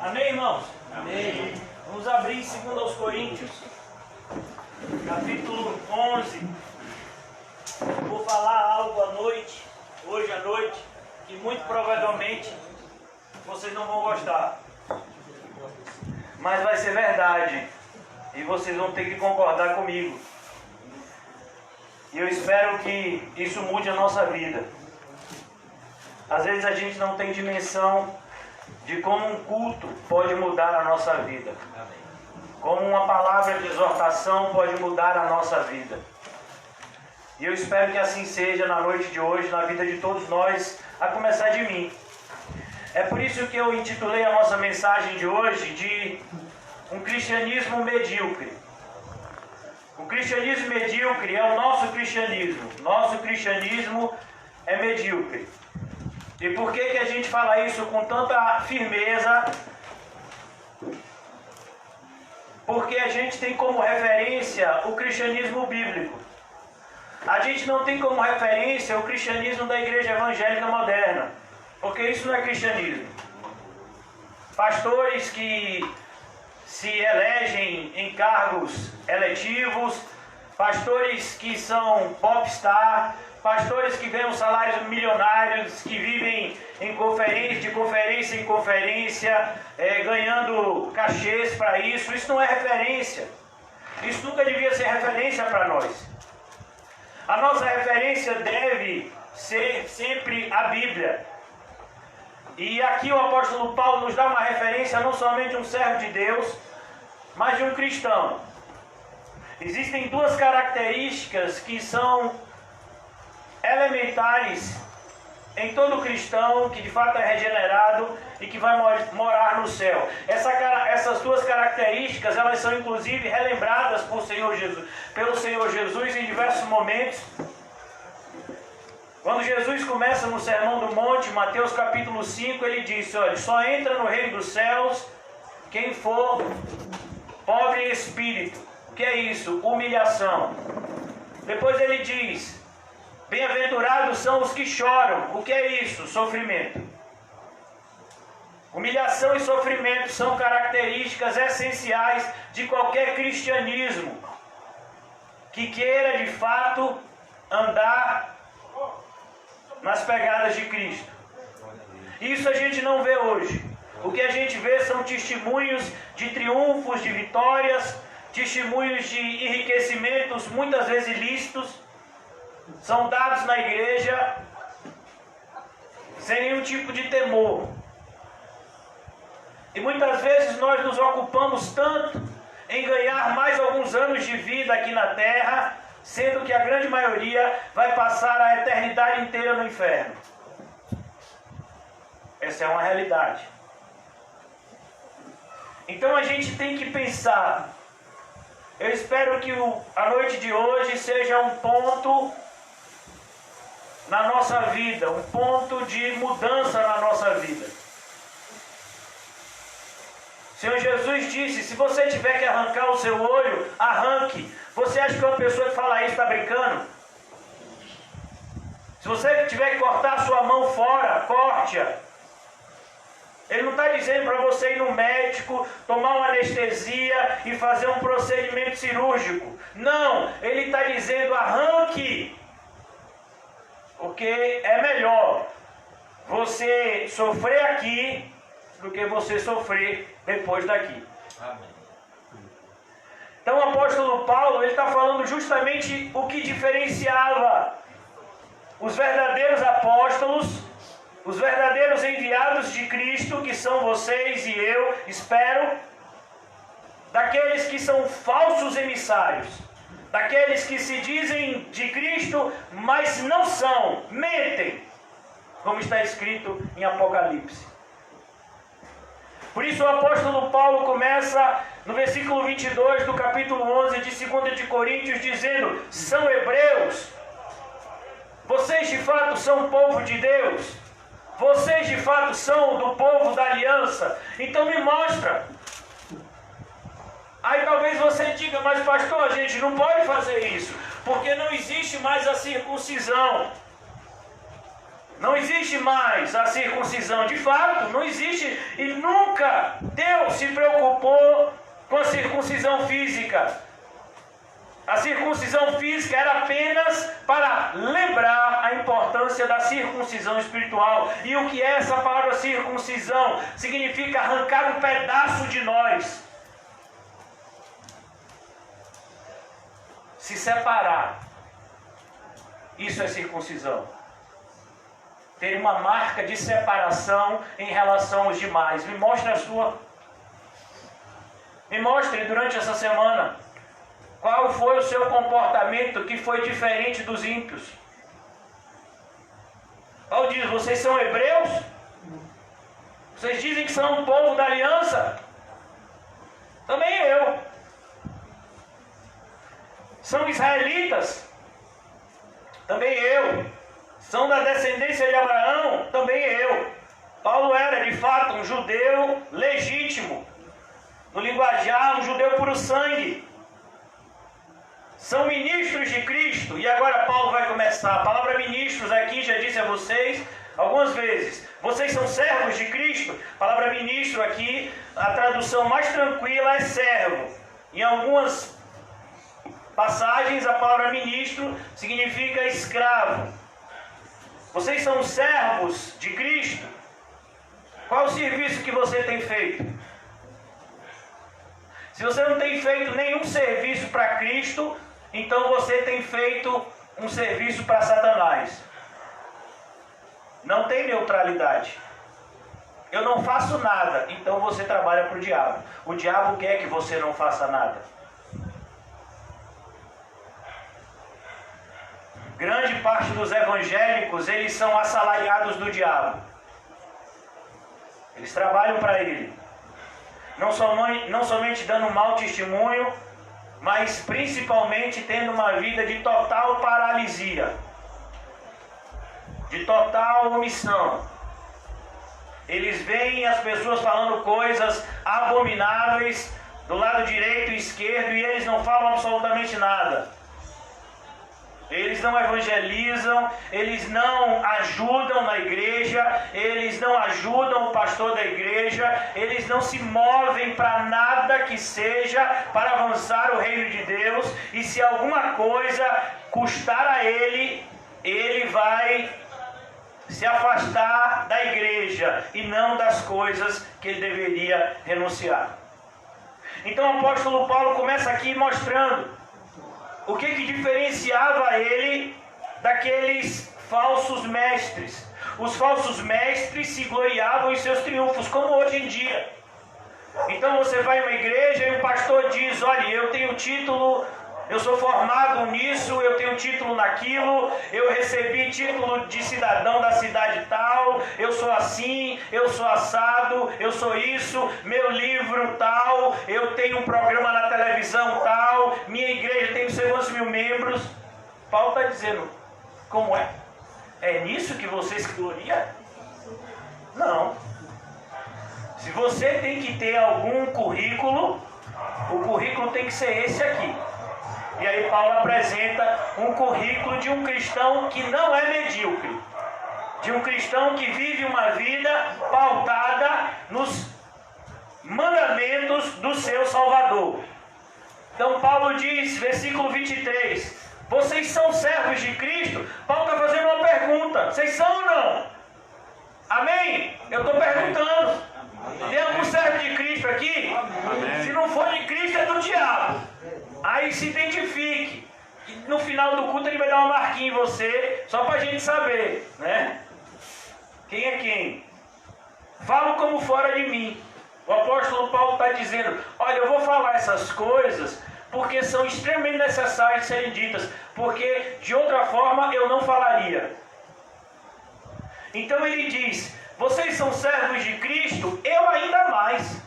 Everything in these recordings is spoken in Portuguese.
Amém, irmãos? Amém. Vamos abrir 2 Coríntios, capítulo 11. Vou falar algo hoje à noite, que muito provavelmente vocês não vão gostar. Mas vai ser verdade. E vocês vão ter que concordar comigo. E eu espero que isso mude a nossa vida. Às vezes a gente não tem dimensão de como um culto pode mudar a nossa vida. Como uma palavra de exortação pode mudar a nossa vida. E eu espero que assim seja na noite de hoje, na vida de todos nós, a começar de mim. É por isso que eu intitulei a nossa mensagem de hoje de um cristianismo medíocre. O cristianismo medíocre é o nosso cristianismo. Nosso cristianismo é medíocre. E por que a gente fala isso com tanta firmeza? Porque a gente tem como referência o cristianismo bíblico. A gente não tem como referência o cristianismo da igreja evangélica moderna. Porque isso não é cristianismo. Pastores que se elegem em cargos eletivos, pastores que são popstar, pastores que ganham salários milionários, que vivem de conferência em conferência, ganhando cachês para isso. Isso não é referência. Isso nunca devia ser referência para nós. A nossa referência deve ser sempre a Bíblia. E aqui o apóstolo Paulo nos dá uma referência não somente de um servo de Deus, mas de um cristão. Existem duas características que são elementares em todo cristão que de fato é regenerado e que vai morar no céu. Essas duas características, elas são inclusive relembradas pelo Senhor Jesus em diversos momentos. Quando Jesus começa no Sermão do Monte, Mateus capítulo 5, ele disse: olha, só entra no reino dos céus quem for pobre em espírito. O que é isso? Humilhação. Depois ele diz: bem-aventurados são os que choram. O que é isso? Sofrimento. Humilhação e sofrimento são características essenciais de qualquer cristianismo que queira de fato andar nas pegadas de Cristo. Isso a gente não vê hoje. O que a gente vê são testemunhos de triunfos, de vitórias, testemunhos de enriquecimentos, muitas vezes ilícitos, são dados na igreja sem nenhum tipo de temor. E muitas vezes nós nos ocupamos tanto em ganhar mais alguns anos de vida aqui na terra, sendo que a grande maioria vai passar a eternidade inteira no inferno. Essa é uma realidade. Então a gente tem que pensar. Eu espero que a noite de hoje seja um ponto na nossa vida, um ponto de mudança na nossa vida. O Senhor Jesus disse: se você tiver que arrancar o seu olho, arranque. Você acha que uma pessoa que fala isso está brincando? Se você tiver que cortar a sua mão fora, corte-a. Ele não está dizendo para você ir no médico, tomar uma anestesia e fazer um procedimento cirúrgico. Não, ele está dizendo: arranque. Porque é melhor você sofrer aqui do que você sofrer depois daqui. Amém. Então o apóstolo Paulo, ele está falando justamente o que diferenciava os verdadeiros apóstolos, os verdadeiros enviados de Cristo, que são vocês e eu, espero, daqueles que são falsos emissários, daqueles que se dizem de Cristo, mas não são, mentem, como está escrito em Apocalipse. Por isso o apóstolo Paulo começa no versículo 22 do capítulo 11 de 2 de Coríntios, dizendo: são hebreus, vocês de fato são o povo de Deus, vocês de fato são do povo da aliança, então me mostra. Aí talvez você diga: mas pastor, a gente não pode fazer isso, porque não existe mais a circuncisão. Não existe mais a circuncisão. De fato, não existe. E nunca Deus se preocupou com a circuncisão física. A circuncisão física era apenas para lembrar a importância da circuncisão espiritual. E o que é essa palavra circuncisão? Significa arrancar um pedaço de nós. Se separar. Isso é circuncisão. Ter uma marca de separação em relação aos demais. Me mostre a sua. Me mostre durante essa semana. Qual foi o seu comportamento que foi diferente dos ímpios? Paulo diz, vocês são hebreus? Vocês dizem que são um povo da aliança? Também eu. São israelitas? Também eu. São da descendência de Abraão? Também eu. Paulo era de fato um judeu legítimo. No linguajar, um judeu puro sangue. São ministros de Cristo. E agora Paulo vai começar. A palavra ministros aqui, já disse a vocês algumas vezes. Vocês são servos de Cristo. A palavra ministro aqui, a tradução mais tranquila é servo. Em algumas passagens, a palavra ministro significa escravo. Vocês são servos de Cristo. Qual o serviço que você tem feito? Se você não tem feito nenhum serviço para Cristo, então você tem feito um serviço para Satanás. Não tem neutralidade. Eu não faço nada, então você trabalha para o diabo. O diabo quer que você não faça nada. Grande parte dos evangélicos, eles são assalariados do diabo. Eles trabalham para ele. Não somente dando mau testemunho, mas principalmente tendo uma vida de total paralisia, de total omissão. Eles veem as pessoas falando coisas abomináveis do lado direito e esquerdo e eles não falam absolutamente nada. Eles não evangelizam, eles não ajudam na igreja, eles não ajudam o pastor da igreja, eles não se movem para nada que seja para avançar o reino de Deus, e se alguma coisa custar a ele, ele vai se afastar da igreja e não das coisas que ele deveria renunciar. Então o apóstolo Paulo começa aqui mostrando o que diferenciava ele daqueles falsos mestres. Os falsos mestres se gloriavam em seus triunfos, como hoje em dia. Então você vai em uma igreja e o pastor diz, olha, eu tenho título, eu sou formado nisso, eu tenho título naquilo, eu recebi título de cidadão da cidade tal, eu sou assim, eu sou assado, eu sou isso, meu livro tal, eu tenho um programa na televisão tal, minha igreja tem não sei quantos mil membros. Paulo está dizendo, como é? É nisso que você se gloria? Não. Se você tem que ter algum currículo, o currículo tem que ser esse aqui. E aí Paulo apresenta um currículo de um cristão que não é medíocre. De um cristão que vive uma vida pautada nos mandamentos do seu Salvador. Então Paulo diz, versículo 23, vocês são servos de Cristo? Paulo está fazendo uma pergunta, vocês são ou não? Amém? Eu estou perguntando. Tem algum servo de Cristo aqui? Amém. Se não for de Cristo, é do diabo. Aí se identifique. E no final do culto ele vai dar uma marquinha em você, só para a gente saber, né? Quem é quem? Falo como fora de mim. O apóstolo Paulo está dizendo, olha, eu vou falar essas coisas porque são extremamente necessárias de serem ditas, porque de outra forma eu não falaria. Então ele diz, vocês são servos de Cristo, eu ainda mais.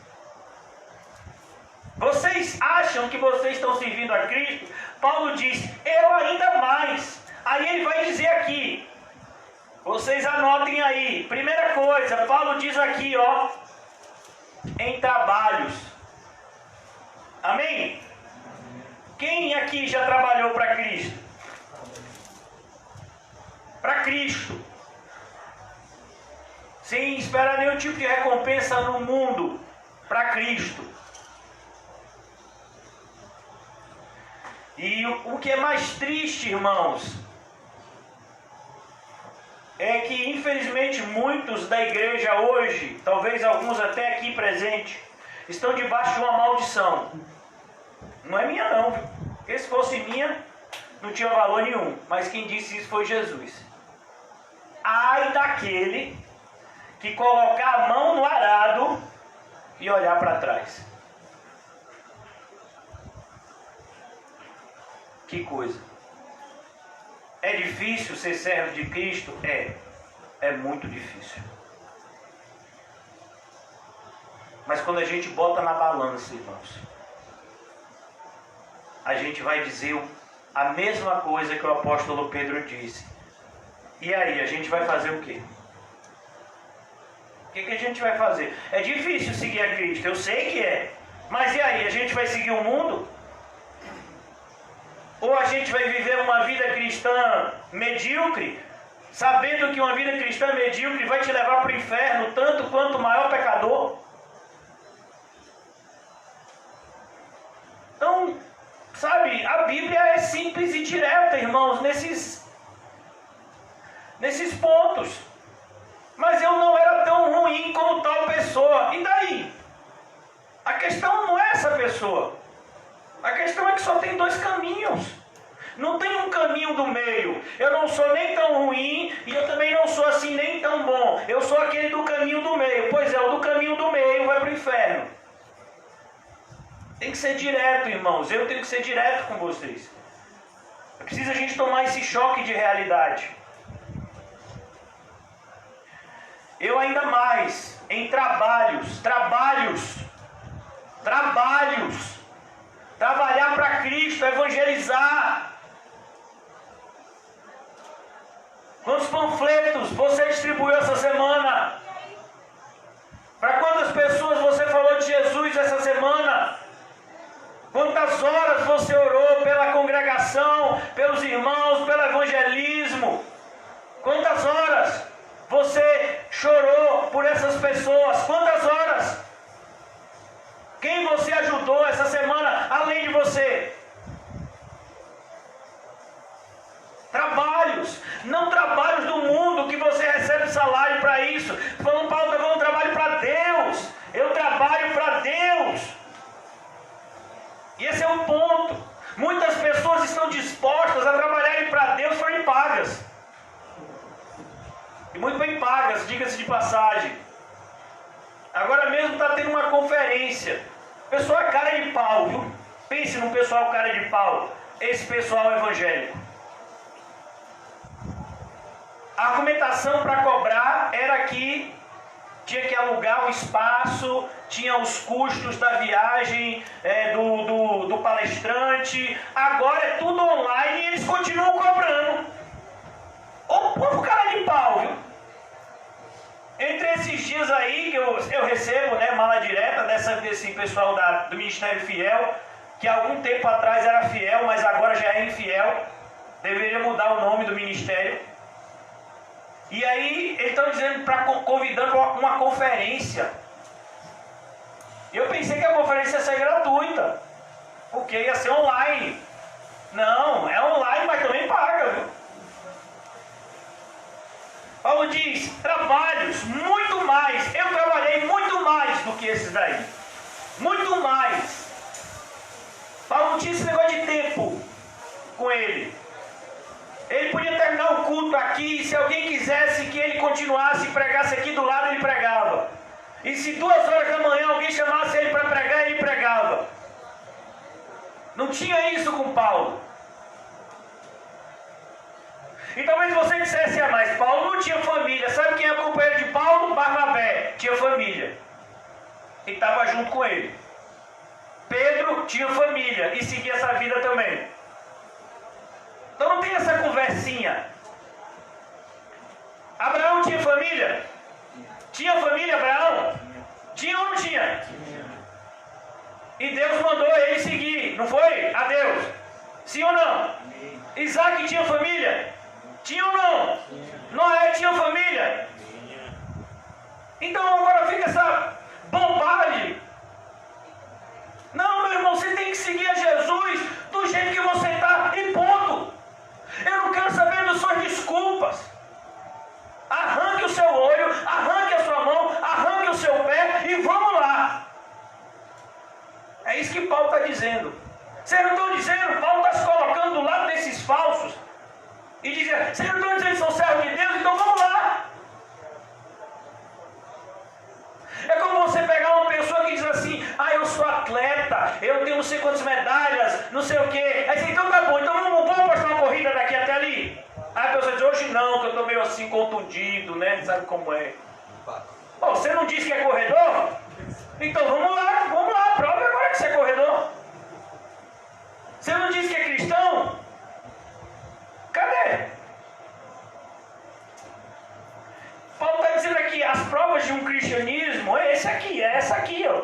Vocês acham que vocês estão servindo a Cristo? Paulo diz, eu ainda mais. Aí ele vai dizer aqui, vocês anotem aí, primeira coisa, Paulo diz aqui, ó, em trabalhos. Amém? Quem aqui já trabalhou para Cristo? Para Cristo. sem esperar nenhum tipo de recompensa no mundo para Cristo. E o que é mais triste, irmãos, é que infelizmente muitos da igreja hoje, talvez alguns até aqui presentes, estão debaixo de uma maldição. Não é minha não, viu? Porque se fosse minha, não tinha valor nenhum. Mas quem disse isso foi Jesus. Ai daquele que colocar a mão no arado e olhar para trás. Que coisa. É difícil ser servo de Cristo? É muito difícil. Mas quando a gente bota na balança, irmãos, a gente vai dizer a mesma coisa que o apóstolo Pedro disse. E aí, a gente vai fazer o quê? O que a gente vai fazer? É difícil seguir a Cristo, eu sei que é. Mas e aí, a gente vai seguir o mundo? Ou a gente vai viver uma vida cristã medíocre, sabendo que uma vida cristã medíocre vai te levar para o inferno, tanto quanto o maior pecador? Então, sabe, a Bíblia é simples e direta, irmãos, nesses pontos. Mas eu não era tão ruim como tal pessoa. E daí? A questão não é essa pessoa. A questão é que só tem dois caminhos. Não tem um caminho do meio. Eu não sou nem tão ruim e eu também não sou assim nem tão bom. Eu sou aquele do caminho do meio. Pois é, o do caminho do meio vai para o inferno. Tem que ser direto, irmãos. Eu tenho que ser direto com vocês. É preciso a gente tomar esse choque de realidade. Eu ainda mais, em trabalhos, trabalhar para Cristo, evangelizar. Quantos panfletos você distribuiu essa semana? Para quantas pessoas você falou de Jesus essa semana? Quantas horas você orou pela congregação, pelos irmãos, pelo evangelismo? Quantas horas você chorou por essas pessoas? Quantas horas? Quem você ajudou essa semana, além de você? Trabalhos, não trabalhos do mundo que você recebe salário para isso. Paulo está falando um trabalho para Deus. Eu trabalho para Deus. E esse é o ponto. Muitas pessoas estão dispostas a trabalharem para Deus, forem pagas. E muito bem pagas, diga-se de passagem. Agora mesmo está tendo uma conferência. Pessoal é cara de pau, viu? Pense num pessoal cara de pau. Esse pessoal evangélico. A argumentação para cobrar era que tinha que alugar o espaço, tinha os custos da viagem do palestrante. Agora é tudo online e eles continuam cobrando. O povo cara de pau, viu? Entre esses dias aí que eu recebo, né, mala direta desse pessoal do Ministério Fiel, que há algum tempo atrás era fiel, mas agora já é infiel. Deveria mudar o nome do ministério. E aí eles estão dizendo, convidando uma conferência. Eu pensei que a conferência ia ser gratuita, porque ia ser online. Não, é online, mas também paga, viu? Paulo diz, trabalhos, muito mais. Eu trabalhei muito mais do que esses daí. Muito mais. Paulo não tinha esse negócio de tempo com ele. Ele podia terminar o culto aqui, e se alguém quisesse que ele continuasse e pregasse aqui do lado, ele pregava. E se 2 horas da manhã alguém chamasse ele para pregar, ele pregava. Não tinha isso com Paulo. E talvez você dissesse, mas Paulo não tinha família. Sabe quem é o companheiro de Paulo? Barnabé. Tinha família. E estava junto com ele. Pedro tinha família e seguia essa vida também. Então não tem essa conversinha. Abraão tinha família? Tinha família Abraão? Tinha ou não tinha? E Deus mandou ele seguir, não foi? A Deus. Sim ou não? Isaac tinha família? Tinha ou não? Noé tinha família? seu olho, arranque a sua mão, arranque o seu pé e vamos lá. É isso que Paulo está dizendo. Vocês não estão dizendo, Paulo está se colocando do lado desses falsos e dizendo, vocês não estão dizendo que são servos de Deus, então vamos lá. É como você pegar uma pessoa que diz assim, eu sou atleta, eu tenho não sei quantas medalhas, não sei o quê. Aí você, então tá bom, então vamos postar uma corrida daqui até ali. Aí a pessoa diz, hoje não, que eu estou meio assim contundido, né? Sabe como é? Você não disse que é corredor? Então vamos lá, prova agora que você é corredor. Você não disse que é cristão? Cadê? Paulo está dizendo aqui, as provas de um cristianismo é essa aqui, ó.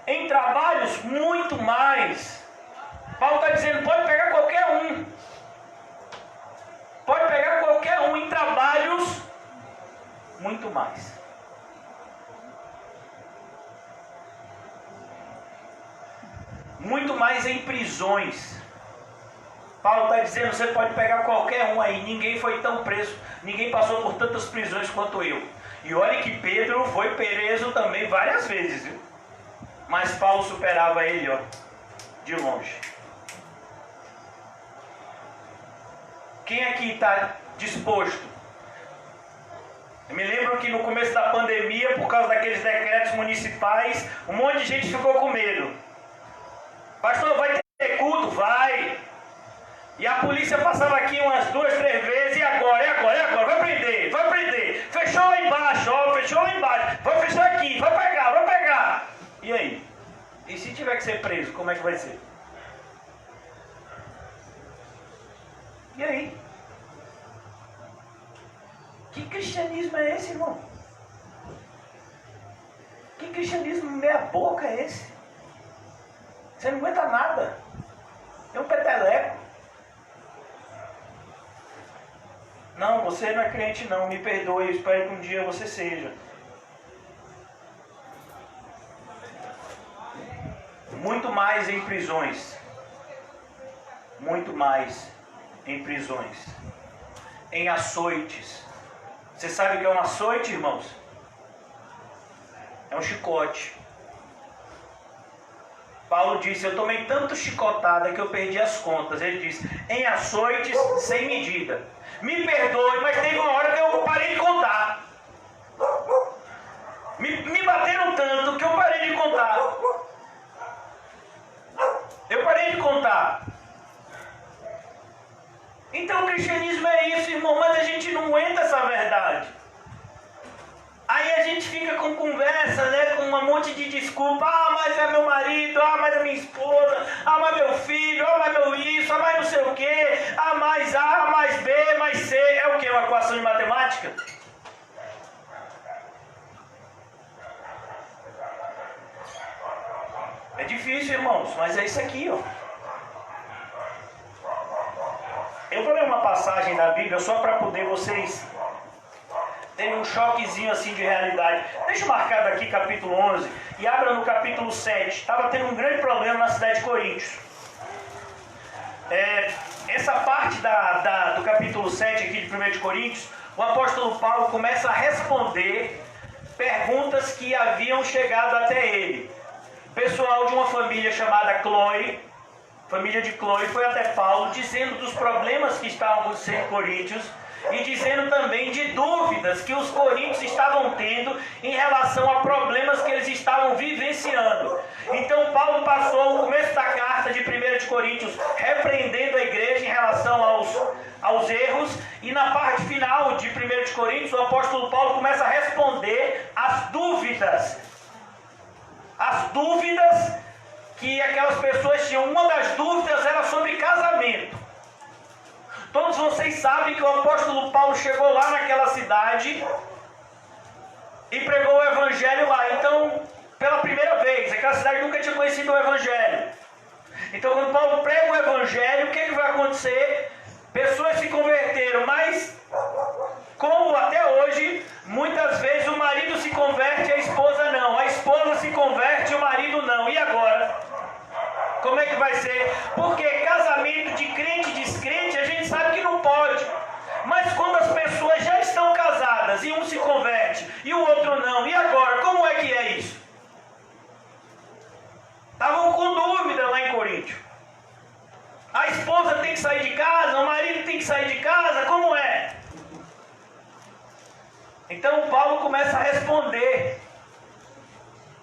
Em trabalhos, muito mais. Paulo está dizendo, pode pegar qualquer um. Pode pegar qualquer um em trabalhos, muito mais. Muito mais em prisões. Paulo está dizendo, você pode pegar qualquer um aí, ninguém foi tão preso, ninguém passou por tantas prisões quanto eu. E olha que Pedro foi preso também várias vezes, viu? Mas Paulo superava ele, ó, de longe. Quem aqui está disposto? Eu me lembro que no começo da pandemia, por causa daqueles decretos municipais, um monte de gente ficou com medo. Pastor, vai ter culto? Vai. E a polícia passava aqui umas 2, 3 vezes, e agora, vai prender. Fechou lá embaixo, vai fechar aqui, vai pegar. E aí? E se tiver que ser preso, como é que vai ser? E aí? Que cristianismo é esse, irmão? Que cristianismo meia boca é esse? Você não aguenta nada. É um peteleco. Não, você não é crente não, me perdoe, eu espero que um dia você seja. Muito mais em prisões. Muito mais em prisões. Em açoites. Você sabe o que é um açoite, irmãos? É um chicote. Paulo disse, eu tomei tanto chicotada que eu perdi as contas. Ele disse, em açoites sem medida. Me perdoe, mas teve uma hora que eu parei de contar. Me bateram tanto que eu parei de contar. Eu parei de contar. Então o cristianismo é isso, irmão, mas a gente não aguenta essa verdade. Aí a gente fica com conversa, né, com um monte de desculpa. Mas é meu marido, mas é minha esposa, mas meu filho, mas meu isso, mas não sei o quê. Mais A, mais B, mais C. É o quê? Uma equação de matemática? É difícil, irmãos, mas é isso aqui, ó. Eu vou ler uma passagem da Bíblia só para poder vocês terem um choquezinho assim de realidade. Deixa eu marcar daqui capítulo 11 e abra no capítulo 7. Estava tendo um grande problema na cidade de Coríntios. Essa parte do capítulo 7 aqui de 1 de Coríntios, o apóstolo Paulo começa a responder perguntas que haviam chegado até ele. O pessoal de uma família chamada Chloe, família de Chloe, foi até Paulo dizendo dos problemas que estavam acontecendo em Coríntios e dizendo também de dúvidas que os coríntios estavam tendo em relação a problemas que eles estavam vivenciando. Então Paulo passou o começo da carta de 1 de Coríntios repreendendo a igreja em relação aos erros, e na parte final de 1 de Coríntios o apóstolo Paulo começa a responder as dúvidas que aquelas pessoas tinham. Uma das dúvidas era sobre casamento. Todos vocês sabem que o apóstolo Paulo chegou lá naquela cidade e pregou o evangelho lá. Então, pela primeira vez, aquela cidade nunca tinha conhecido o evangelho. Então, quando Paulo prega o evangelho, o que vai acontecer? Pessoas se converteram, mas como até hoje, muitas vezes o marido se converte e a esposa não. A esposa se converte e o marido não. E agora? Como é que vai ser? Porque casamento de crente e descrente a gente sabe que não pode. Mas quando as pessoas já estão casadas outro não. E agora, como é que é isso? Estavam com dúvida lá em Coríntio. A esposa tem que sair de casa, o marido tem que sair de casa, como é? Então Paulo começa a responder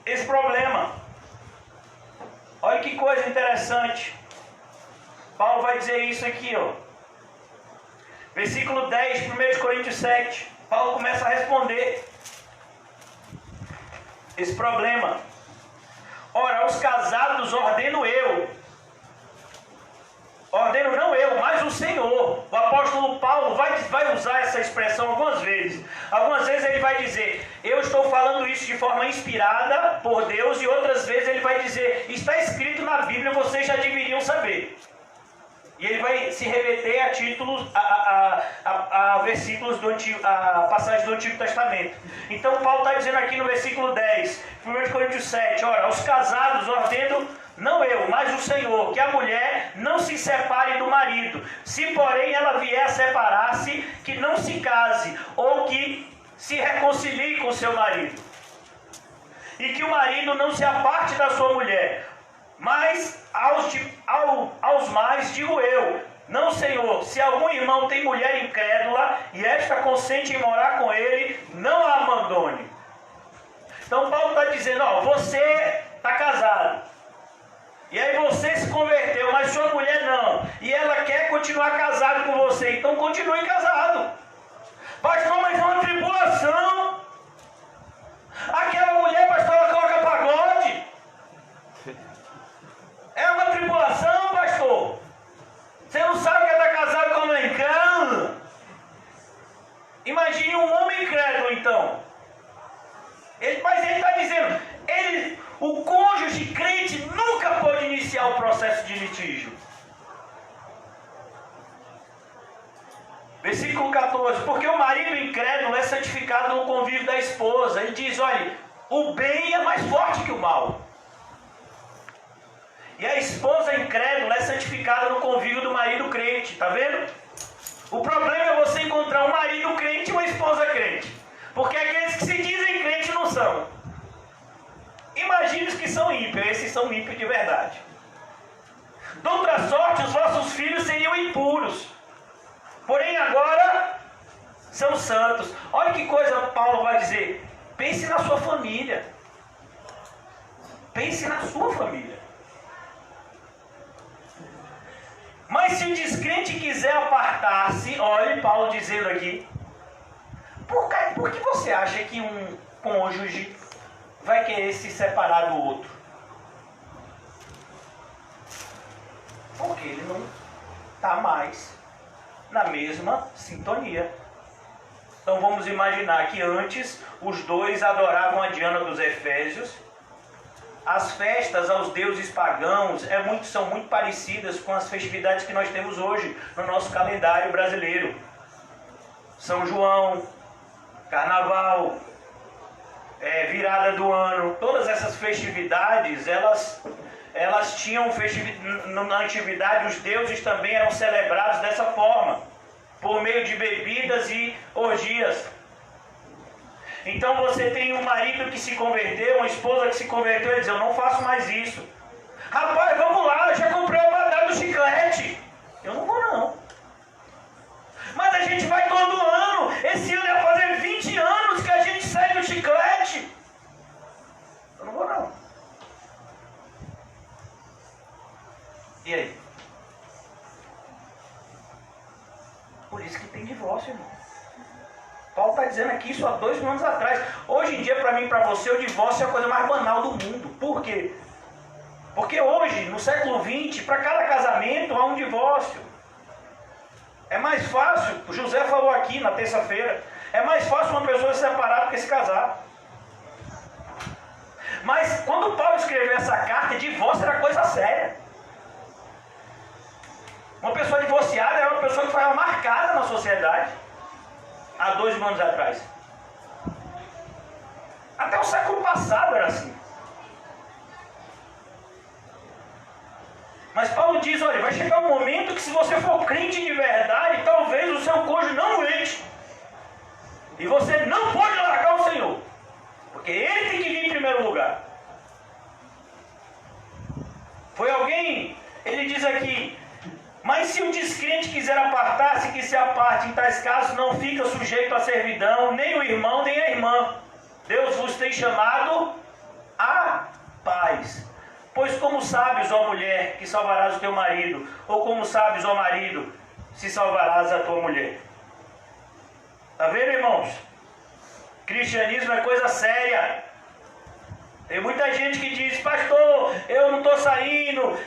esse problema. Olha que coisa interessante. Paulo vai dizer isso aqui, ó. Versículo 10, 1 Coríntios 7. Paulo começa a responder esse problema. Ora, aos casados ordeno eu. Ordeno não eu, mas o Senhor. O apóstolo Paulo vai usar essa expressão algumas vezes. Algumas vezes ele vai dizer, eu estou falando isso de forma inspirada por Deus, e outras vezes ele vai dizer, está escrito na Bíblia, vocês já deveriam saber. E ele vai se remeter a títulos, a versículos do Antigo, a passagem do Antigo Testamento. Então Paulo está dizendo aqui no versículo 10, 1 Coríntios 7, ora, aos casados ordeno, não eu, mas o Senhor, que a mulher não se separe do marido. Se porém ela vier a separar-se, que não se case, ou que se reconcilie com seu marido. E que o marido não se aparte da sua mulher. Mas aos mais digo eu, não, Senhor, se algum irmão tem mulher incrédula, e esta consente em morar com ele, não a abandone. Então Paulo está dizendo, ó, você está casado. E aí você se converteu, mas sua mulher não. E ela quer continuar casado com você. Então continue casado. Pastor, mas é uma tribulação. Aquela mulher, pastor, ela coloca pagode. É uma tribulação, pastor. Você não sabe que ela está casado com uma incrédula? Imagine um homem incrédulo, então. Mas ele está dizendo, o cônjuge crente nunca pode iniciar o processo de litígio. Versículo 14, porque o marido incrédulo é santificado no convívio da esposa. Ele diz, olha, o bem é mais forte que o mal. E a esposa incrédula é santificada no convívio do marido crente, está vendo? O problema é você encontrar um marido crente e uma esposa crente. Porque aqueles que se dizem crente não são. Imagine os que são ímpios, esses são ímpios de verdade. De outra sorte, os vossos filhos seriam impuros. Porém agora são santos. Olha que coisa Paulo vai dizer. Pense na sua família. Pense na sua família. Mas se o descrente quiser apartar-se, olha Paulo dizendo aqui, por que você acha que um cônjuge vai querer se separar do outro? Porque ele não está mais na mesma sintonia. Então vamos imaginar que antes os dois adoravam a Diana dos Efésios. As festas aos deuses pagãos são muito parecidas com as festividades que nós temos hoje no nosso calendário brasileiro. São João, Carnaval, virada do ano, todas essas festividades, elas tinham na antiguidade, os deuses também eram celebrados dessa forma, por meio de bebidas e orgias. Então você tem um marido que se converteu, uma esposa que se converteu e diz, eu não faço mais isso. Rapaz, vamos lá, eu já comprei o batata do chiclete. Eu não vou não. Mas a gente vai todo ano. Esse ano ia fazer 20 anos que a gente sai do chiclete. Eu não vou não. E aí? Por isso que tem divórcio, irmão. Paulo está dizendo aqui isso há 2 anos atrás. Hoje em dia, para mim e para você, o divórcio é a coisa mais banal do mundo. Por quê? Porque hoje, no século XX, para cada casamento há um divórcio. É mais fácil, o José falou aqui na terça-feira, é mais fácil uma pessoa se separar do que se casar. Mas quando Paulo escreveu essa carta, divórcio era coisa séria. Uma pessoa divorciada era uma pessoa que foi marcada na sociedade. Há 2 anos atrás. Até o século passado era assim. Mas Paulo diz, olha, vai chegar um momento que se você for crente de verdade, talvez o seu cônjuge não aguente. E você não pode largar o Senhor. Porque ele tem que vir em primeiro lugar. Foi alguém, ele diz aqui, mas se o descrente quiser apartar-se, que se aparte. Em tais casos não fica sujeito à servidão, nem o irmão, nem a irmã. Deus vos tem chamado a paz. Pois como sabes, ó mulher, que salvarás o teu marido? Ou como sabes, ó marido, se salvarás a tua mulher? Está vendo, irmãos? Cristianismo é coisa séria. Tem muita gente que diz, pastor, eu não estou saindo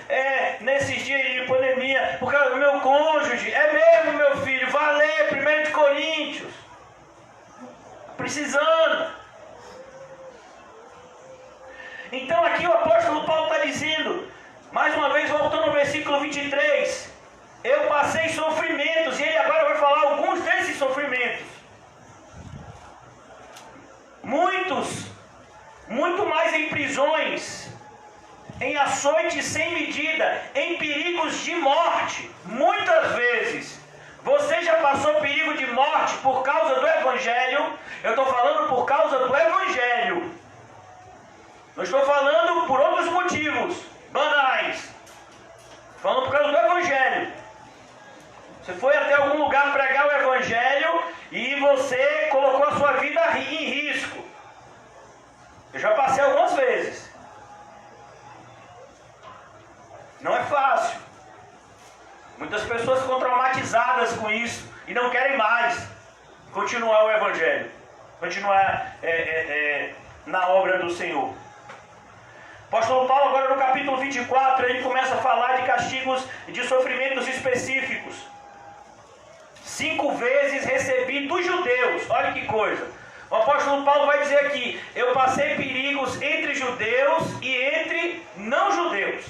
nesses dias de pandemia por causa do meu cônjuge. É mesmo, meu filho, vá ler 1 de Coríntios. Precisando. Então aqui o apóstolo Paulo está dizendo, mais uma vez voltando no versículo 23, eu passei sofrimentos, e ele agora vai falar alguns desses sofrimentos. Muito mais em prisões, em açoites sem medida, em perigos de morte. Muitas vezes. Você já passou perigo de morte por causa do Evangelho? Eu estou falando por causa do Evangelho. Não estou falando por outros motivos banais. Falando por causa do Evangelho. Você foi até algum lugar pregar o Evangelho e você colocou a sua vida em risco. Eu já passei algumas vezes. Não é fácil. Muitas pessoas ficam traumatizadas com isso e não querem mais continuar o Evangelho, continuar na obra do Senhor. O apóstolo Paulo agora no capítulo 24, ele começa a falar de castigos e de sofrimentos específicos. 5 vezes recebi dos judeus, olha que coisa. O apóstolo Paulo vai dizer aqui, eu passei perigos entre judeus e entre não judeus.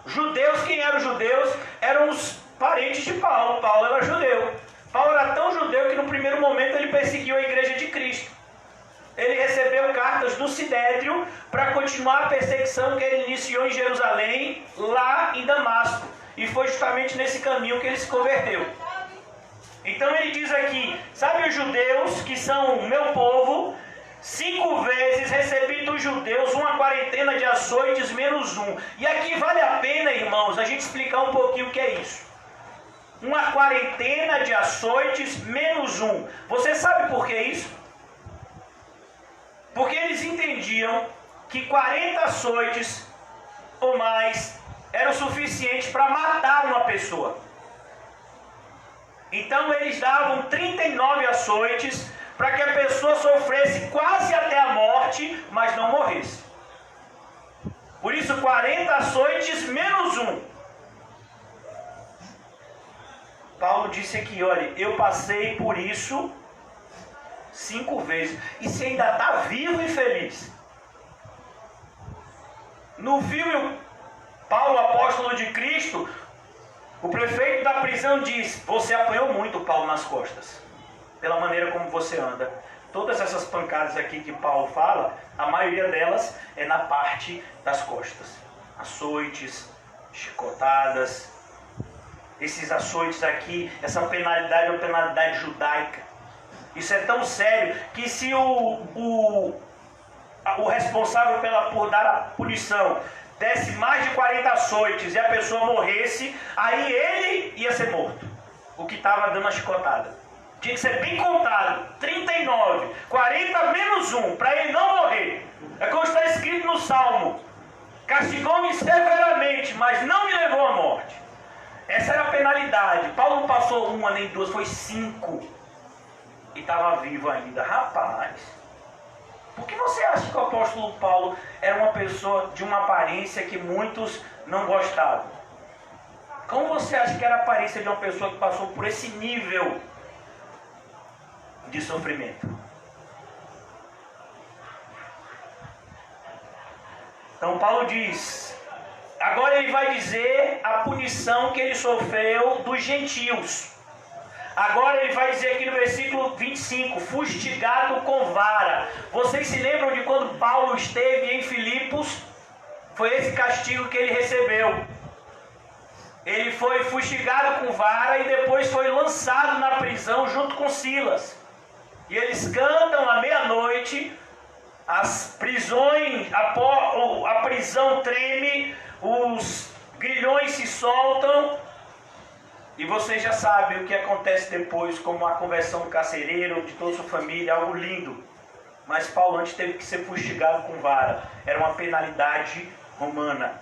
Judeus, quem eram os judeus? Eram os parentes de Paulo. Paulo era judeu. Paulo era tão judeu que no primeiro momento ele perseguiu a igreja de Cristo. Ele recebeu cartas do Sidédrio para continuar a perseguição que ele iniciou em Jerusalém, lá em Damasco. E foi justamente nesse caminho que ele se converteu. Então ele diz aqui, sabe os judeus que são o meu povo? 5 vezes recebi dos judeus uma quarentena de açoites menos 1. E aqui vale a pena, irmãos, a gente explicar um pouquinho o que é isso. Uma quarentena de açoites menos 1. Você sabe por que isso? Porque eles entendiam que 40 açoites ou mais era o suficiente para matar uma pessoa. Então eles davam 39 açoites para que a pessoa sofresse quase até a morte, mas não morresse. Por isso 40 açoites menos 1. Paulo disse aqui, olha, eu passei por isso 5 vezes. E você ainda está vivo e feliz. No filme Paulo, apóstolo de Cristo, o prefeito da prisão diz, você apanhou muito, Paulo, nas costas, pela maneira como você anda. Todas essas pancadas aqui que Paulo fala, a maioria delas é na parte das costas. Açoites, chicotadas. Esses açoites aqui, essa penalidade é uma penalidade judaica. Isso é tão sério que se o responsável por dar a punição desse mais de 40 açoites e a pessoa morresse, aí ele ia ser morto. O que estava dando a chicotada. Tinha que ser bem contado. 39, 40 menos 1, para ele não morrer. É como está escrito no Salmo. Castigou-me severamente, mas não me levou à morte. Essa era a penalidade. Paulo não passou 1 nem 2, foi 5. E estava vivo ainda. Rapaz, por que você acha que o apóstolo Paulo era uma pessoa de uma aparência que muitos não gostavam? Como você acha que era a aparência de uma pessoa que passou por esse nível de sofrimento? Então Paulo diz, agora ele vai dizer a punição que ele sofreu dos gentios. Agora ele vai dizer aqui no versículo 25, fustigado com vara. Vocês se lembram de quando Paulo esteve em Filipos? Foi esse castigo que ele recebeu. Ele foi fustigado com vara e depois foi lançado na prisão junto com Silas. E eles cantam à meia-noite as prisões, a prisão treme, os grilhões se soltam, e você já sabe o que acontece depois, como a conversão do carcereiro, de toda a sua família, algo lindo. Mas Paulo antes teve que ser fustigado com vara, era uma penalidade romana.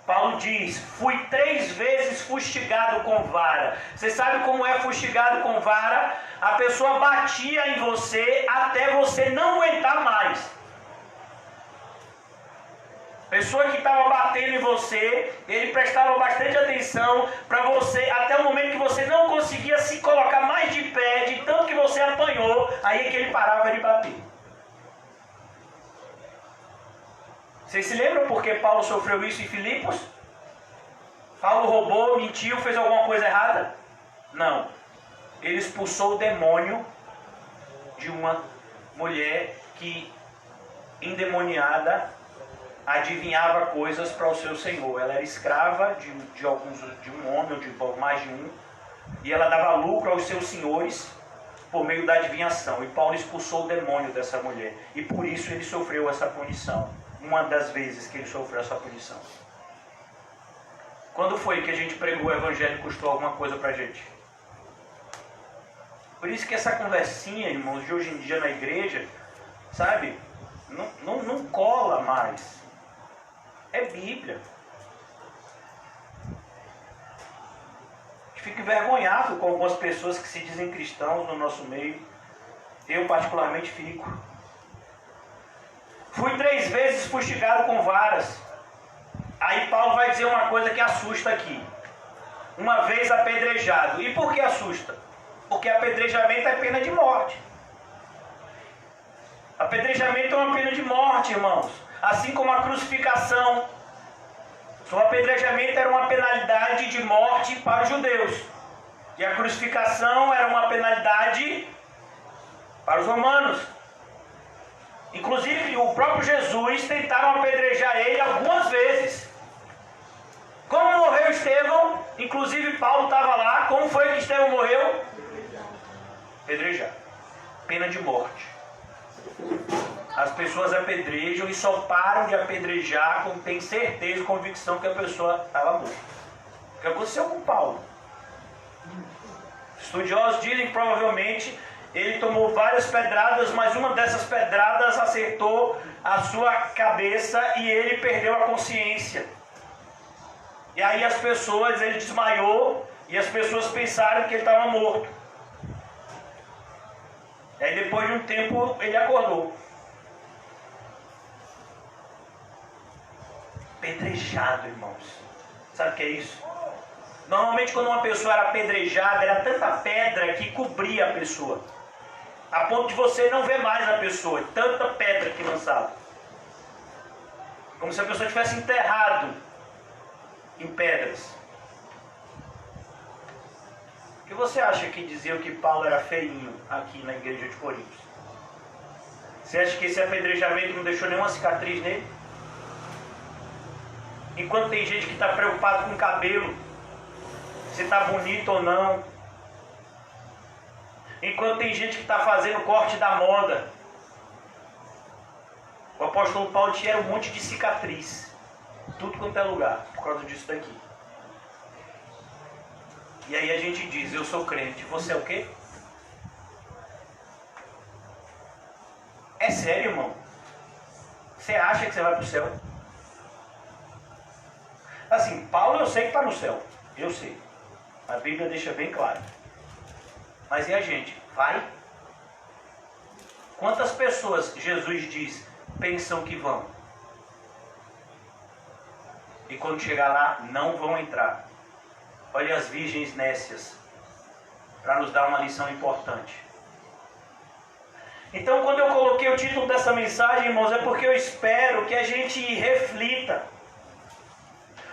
Paulo diz, fui 3 vezes fustigado com vara. Você sabe como é fustigado com vara? A pessoa batia em você até você não aguentar mais. Pessoa que estava batendo em você, ele prestava bastante atenção para você, até o momento que você não conseguia se colocar mais de pé, de tanto que você apanhou, aí é que ele parava de bater. Vocês se lembram por que Paulo sofreu isso em Filipos? Paulo roubou, mentiu, fez alguma coisa errada? Não. Ele expulsou o demônio de uma mulher que, endemoniada, adivinhava coisas para o seu senhor. Ela era escrava de um homem, ou de mais de um, e ela dava lucro aos seus senhores por meio da adivinhação. E Paulo expulsou o demônio dessa mulher. E por isso ele sofreu essa punição. Uma das vezes que ele sofreu essa punição. Quando foi que a gente pregou o evangelho e custou alguma coisa para a gente? Por isso que essa conversinha, irmãos, de hoje em dia na igreja, sabe, não cola mais. É Bíblia. A gente fica envergonhado com algumas pessoas que se dizem cristãos no nosso meio. Eu particularmente fico. Fui 3 vezes fustigado com varas. Aí Paulo vai dizer uma coisa que assusta aqui. Uma vez apedrejado. E por que assusta? Porque apedrejamento é pena de morte. Apedrejamento é uma pena de morte, irmãos. Assim como a crucificação. O apedrejamento era uma penalidade de morte para os judeus. E a crucificação era uma penalidade para os romanos. Inclusive, o próprio Jesus tentaram apedrejar ele algumas vezes. Como morreu Estevão? Inclusive, Paulo estava lá. Como foi que Estevão morreu? Apedrejado. Pena de morte. As pessoas apedrejam e só param de apedrejar quando tem certeza e convicção que a pessoa estava morta. O que aconteceu com Paulo? Estudiosos dizem que provavelmente ele tomou várias pedradas, mas uma dessas pedradas acertou a sua cabeça e ele perdeu a consciência. E aí ele desmaiou e as pessoas pensaram que ele estava morto. E aí depois de um tempo ele acordou. Apedrejado, irmãos. Sabe o que é isso? Normalmente quando uma pessoa era apedrejada, era tanta pedra que cobria a pessoa. A ponto de você não ver mais a pessoa. Tanta pedra que lançava. Como se a pessoa tivesse enterrado em pedras. O que você acha que diziam que Paulo era feinho aqui na igreja de Corinto? Você acha que esse apedrejamento não deixou nenhuma cicatriz nele? Enquanto tem gente que está preocupado com o cabelo, se está bonito ou não. Enquanto tem gente que está fazendo corte da moda. O apóstolo Paulo tinha um monte de cicatriz. Tudo quanto é lugar, por causa disso daqui. E aí a gente diz, eu sou crente, você é o quê? É sério, irmão? Você acha que você vai para o céu? Assim, Paulo eu sei que está no céu. Eu sei. A Bíblia deixa bem claro. Mas e a gente? Vai? Quantas pessoas, Jesus diz, pensam que vão? E quando chegar lá, não vão entrar. Olha as virgens nécias. Para nos dar uma lição importante. Então, quando eu coloquei o título dessa mensagem, irmãos, é porque eu espero que a gente reflita.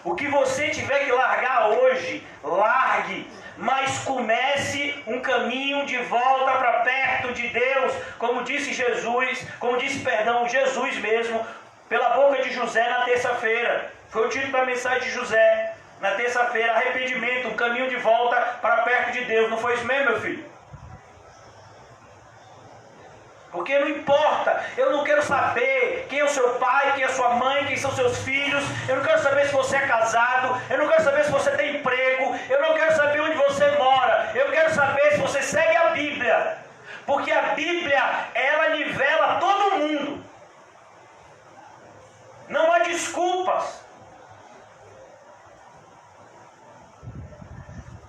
O que você tiver que largar hoje, largue, mas comece um caminho de volta para perto de Deus, como disse Jesus mesmo, pela boca de José na terça-feira. Foi o título da mensagem de José, na terça-feira, arrependimento, um caminho de volta para perto de Deus. Não foi isso mesmo, meu filho? Porque não importa, eu não quero saber quem é o seu pai, quem é a sua mãe, quem são seus filhos, eu não quero saber se você é casado, eu não quero saber se você tem emprego, eu não quero saber onde você mora, eu quero saber se você segue a Bíblia. Porque a Bíblia, ela nivela todo mundo. Não há desculpas.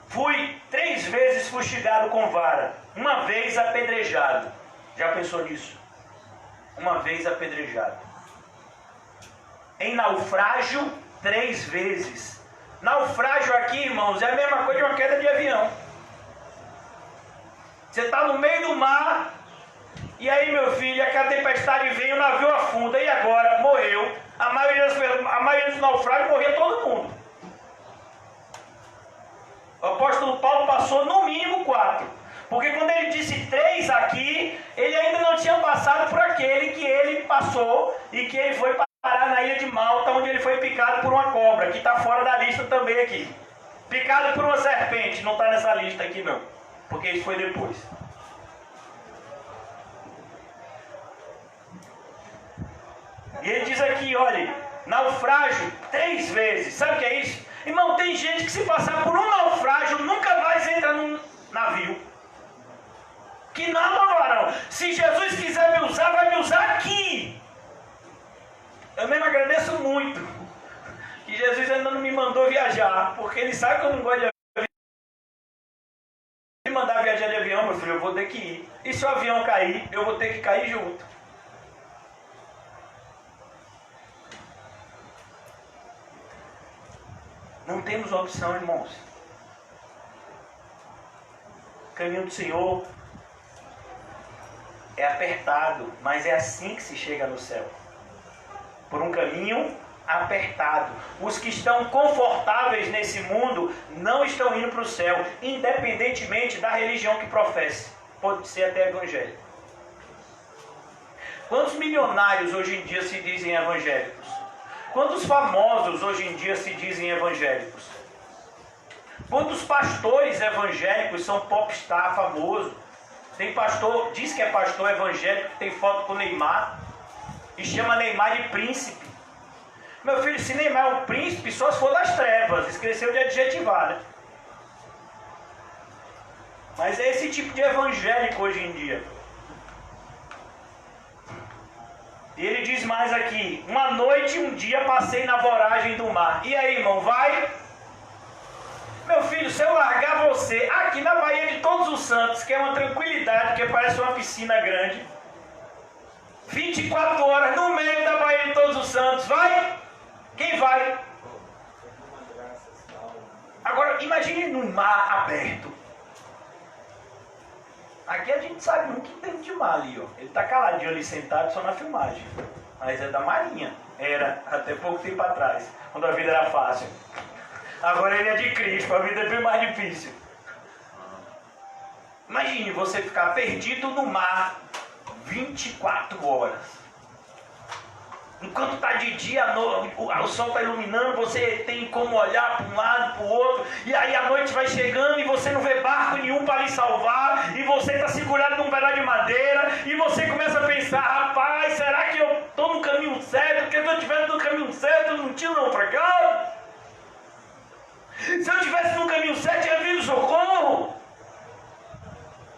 Fui 3 vezes fustigado com vara, uma vez apedrejado. Já pensou nisso? Uma vez apedrejado. Em naufrágio, 3 vezes. Naufrágio aqui, irmãos, é a mesma coisa de uma queda de avião. Você está no meio do mar, e aí, meu filho, aquela tempestade vem, o navio afunda, e agora? Morreu. A maioria dos naufrágios morria todo mundo. O apóstolo Paulo passou no mínimo 4. Porque quando ele disse 3 aqui, ele ainda não tinha passado por aquele que ele passou e que ele foi parar na ilha de Malta, onde ele foi picado por uma cobra, que está fora da lista também aqui. Picado por uma serpente, não está nessa lista aqui não, porque isso foi depois. E ele diz aqui, olha, naufrágio 3 vezes. Sabe o que é isso? Irmão, tem gente que se passar por um naufrágio nunca mais entra num navio. Que não, varão. Se Jesus quiser me usar, vai me usar aqui. Eu mesmo agradeço muito que Jesus ainda não me mandou viajar, porque ele sabe que eu não gosto de avião. Se me mandar viajar de avião, meu filho, eu vou ter que ir. E se o avião cair, eu vou ter que cair junto. Não temos opção, irmãos. O caminho do Senhor é apertado, mas é assim que se chega no céu. Por um caminho apertado. Os que estão confortáveis nesse mundo não estão indo para o céu, independentemente da religião que professe. Pode ser até evangélico. Quantos milionários hoje em dia se dizem evangélicos? Quantos famosos hoje em dia se dizem evangélicos? Quantos pastores evangélicos são popstar famoso? Tem pastor, diz que é pastor evangélico, que tem foto com Neymar e chama Neymar de príncipe. Meu filho, se Neymar é um príncipe, só se for das trevas, esqueceu de adjetivar, né? Mas é esse tipo de evangélico hoje em dia. E ele diz mais aqui, uma noite e um dia passei na voragem do mar. E aí, irmão, vai? Meu filho, se eu largar você aqui na Baía de Todos os Santos, que é uma tranquilidade, que parece uma piscina grande, 24 horas no meio da Baía de Todos os Santos, vai? Quem vai? Agora, imagine num mar aberto. Aqui a gente sabe um que tem de mar ali, ó. Ele tá caladinho ali sentado só na filmagem. Mas é da Marinha. Era, até pouco tempo atrás, quando a vida era fácil. Agora ele é de Cristo, a vida é bem mais difícil. Imagine você ficar perdido no mar 24 horas. Enquanto está de dia, o sol está iluminando, você tem como olhar para um lado, para o outro, e aí a noite vai chegando e você não vê barco nenhum para lhe salvar, e você está segurado num pedaço de madeira, e você começa a pensar, rapaz, será que eu estou no caminho certo? Porque se eu estivesse no caminho certo, eu não tinha naufragado. Se eu estivesse no caminho certo, tinha vindo socorro.